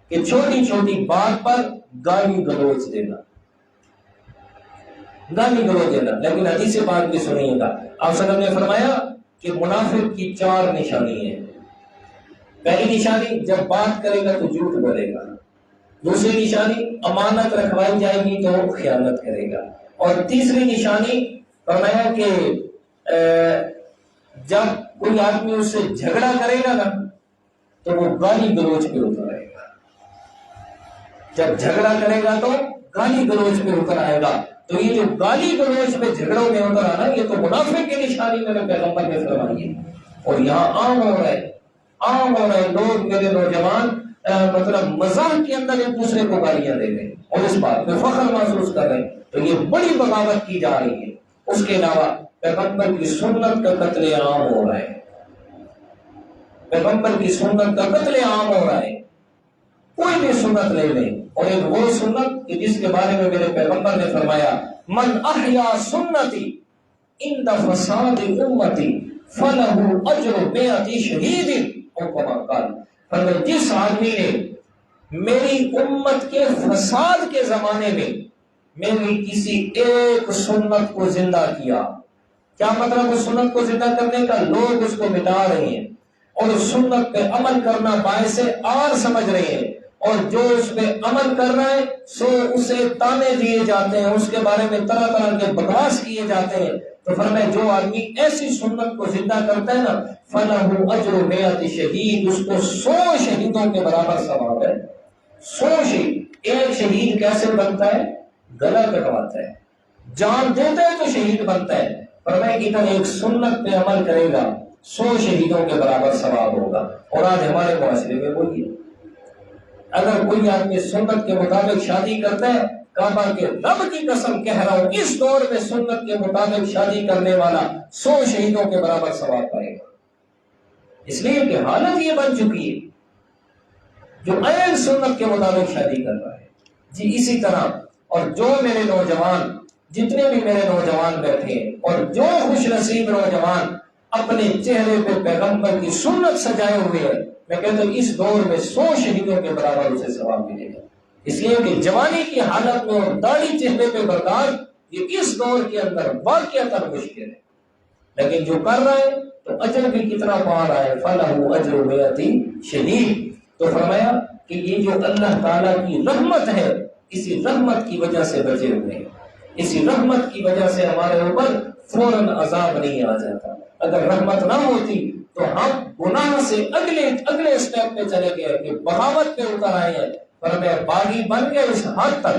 کہ چھوٹی چھوٹی بات پر گالی گلوچ دینا، گالی گلوچ دینا۔ لیکن حدیث پاک بھی سنیے گا، آپ صلی اللہ علیہ وسلم نے فرمایا کہ منافق کی 4 نشانی ہیں۔ پہلی نشانی، جب بات کرے گا تو جھوٹ بولے گا۔ دوسری نشانی، امانت رکھوائی جائے گی تو خیانت کرے گا۔ اور تیسری نشانی فرمایا کہ جب کوئی آدمی اس سے جھگڑا کرے گا نا تو وہ گالی گلوچ پہ اتر آئے گا۔ جب جھگڑا کرے گا تو گالی گلوچ پہ اتر آئے گا۔ تو یہ جو گالی گلوچ پہ جھگڑوں میں اتر آنا، یہ تو منافق کی نشانی میرے پیغمبر نے فرمائی ہے۔ اور یہاں عام ہو رہا ہے، عام ہو رہا ہے، لوگ میرے نوجوان مطلب مزاح کے اندر ایک دوسرے کو گالیاں دے رہے ہیں اور اس بات پہ فخر محسوس کر رہے ہیں، تو یہ بڑی بغاوت کی جا رہی ہے۔ اس کے علاوہ پیغمبر کی سنت کا قتل عام ہو رہا ہے، پیغمبر کی سنت کا قتل عام ہو رہا ہے۔ کوئی بھی سنت لے لیں، اور ایک وہ سنت کہ جس کے بارے میں میرے پیغمبر نے فرمایا من احیا سنتی عند فساد امتی فلہ اجر 100 شہید او کما قال۔ فرمایا جس آدمی نے میری امت کے فساد کے زمانے میں میری کسی ایک سنت کو زندہ کیا، کیا مطلب اس سنت کو زندہ کرنے کا؟ لوگ اس کو مٹا رہے ہیں اور اس سنت پہ عمل کرنا باعث آر سمجھ رہے ہیں، اور جو اس پہ عمل کر رہا ہے سو اسے تانے دیے جاتے ہیں، اس کے بارے میں طرح طرح کے بکواس کیے جاتے ہیں۔ تو فرمایا جو آدمی ایسی سنت کو زندہ کرتا ہے نا فَلَهُ أَجْرُ 100 شہید، اس کو 100 شہیدوں کے برابر ثواب ہے۔ 100 شہید، ایک شہید کیسے بنتا ہے؟ گلا کٹواتا ہے، جان دیتا ہے تو شہید بنتا ہے۔ فرمایا کہ اگر ایک سنت پہ عمل کرے گا 100 شہیدوں کے برابر ثواب ہوگا۔ اور آج ہمارے معاشرے میں وہی ہے، اگر کوئی آدمی سنت کے مطابق شادی کرتا ہے، کعبہ کے رب کی قسم کہہ رہا ہوں اس دور میں سنت کے مطابق شادی کرنے والا 100 شہیدوں کے برابر ثواب پائے گا، اس لیے کہ حالت یہ بن چکی ہے جو عین سنت کے مطابق شادی کر رہا ہے۔ جی اسی طرح، اور جو میرے نوجوان، جتنے بھی میرے نوجوان بیٹھے ہیں، اور جو خوش نصیب نوجوان اپنے چہرے پہ پیغمبر کی سنت سجائے ہوئے ہیں، میں کہتا ہوں اس دور میں 100 شہیدوں کے برابر اسے ثواب ملے گا، اس لیے کہ جوانی کی حالت میں اور داڑھی چہرے پہ برداشت یہ اس دور کے اندر واقعتاً مشکل ہے، لیکن جو کر رہا ہے تو اجر بھی کتنا پا رہا ہے، فَلَهُ أَجْرُ 100 شہید۔ تو فرمایا کہ یہ جو اللہ تعالیٰ کی رحمت ہے، اسی رحمت کی وجہ سے بچے ہوئے ہیں، اسی رحمت کی وجہ سے ہمارے اوپر فوراً عذاب نہیں آ جاتا۔ اگر رحمت نہ ہوتی تو ہم گناہ سے اگلے اسٹیپ پہ چلے گئے کہ بغاوت پہ اتر آئے ہیں، پر میں باغی بن گئے اس حد تک۔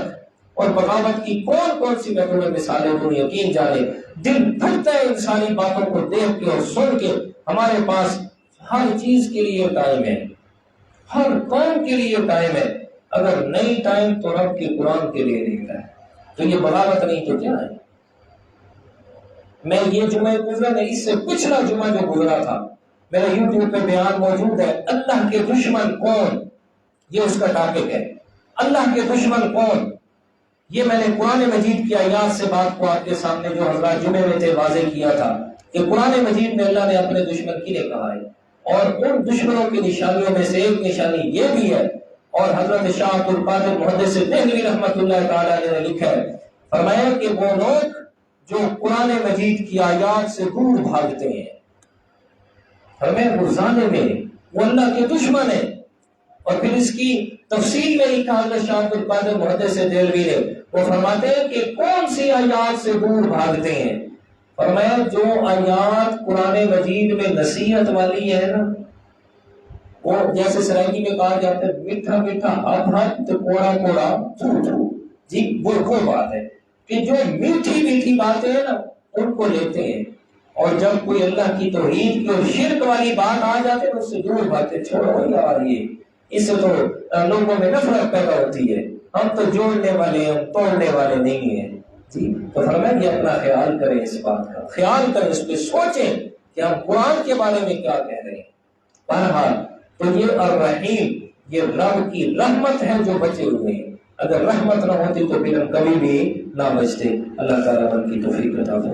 اور بغاوت کی کون کون سی میں تمہیں مثالیں دوں، یقین جانے دل پھٹتا ہے ان ساری باتوں کو دیکھ کے اور سن کے۔ ہمارے پاس ہر چیز کے لیے ٹائم ہے، ہر کام کے لیے ٹائم ہے، اگر نہیں ٹائم تو رب کے قرآن کے لیے نہیں ٹائم، تو یہ بغاوت نہیں تو کیا ہے؟ میں یہ جمعہ گزرا نہیں، اس سے پچھلا جمعہ جو گزرا تھا میرا یوٹیوب پہ بیان موجود ہے، اللہ کے دشمن کون، یہ اس کا ٹاپک ہے، اللہ کے دشمن کون۔ یہ میں نے قرآن مجید کی آیات سے بات کو آپ کے سامنے جو حضرات جمعے میں تھے واضح کیا تھا کہ قرآن مجید میں اللہ نے اپنے دشمن کے لیے کہا ہے، اور ان دشمنوں کی نشانیوں میں سے ایک نشانی یہ بھی ہے، اور حضرت شاہ عبد القادر محدث دہلوی رحمۃ اللہ تعالی نے لکھا ہے، فرمایا کہ وہ لوگ جو قرآن مجید کی آیات سے دور بھاگتے ہیں، فرمایا وہ ظالم ہے، وہ اللہ کے دشمن ہے۔ اور پھر اس کی تفصیل میں لکھا حضرت شاہ عبد القادر محدث دہلوی نے، وہ فرماتے ہیں کہ کون سی آیات سے دور بھاگتے ہیں؟ فرمایا جو آیات قرآن مجید میں نصیحت والی ہے نا، وہ جیسے سرائکی میں کہا جاتا ہے میٹھا میٹھا ہاتھ ہاتھ کوڑا کوڑا تھو تھو، جی وہ بات ہے کہ جو میٹھی میٹھی باتیں ہیں نا ان کو لیتے ہیں، اور جب کوئی اللہ کی توحید کی اور شرک والی بات آ جاتے ہیں اس سے دور باتیں، چھوڑو یار یہ اس سے تو لوگوں میں نفرت پیدا ہوتی ہے، ہم تو جوڑنے والے ہیں، ہم توڑنے والے نہیں ہیں۔ جی تو فرمایا کہ اپنا خیال کریں، اس بات کا خیال کریں، اس پہ سوچیں کہ ہم قرآن کے بارے میں کیا کہہ رہے ہیں۔ بہرحال تو یہ الرحیم، یہ رب کی رحمت ہے جو بچے ہوئے ہیں، اگر رحمت نہ ہوتی تو پھر ہم کبھی بھی نہ بچتے. اللہ تعالیٰ ہم کی توفیق عطا فرمائے.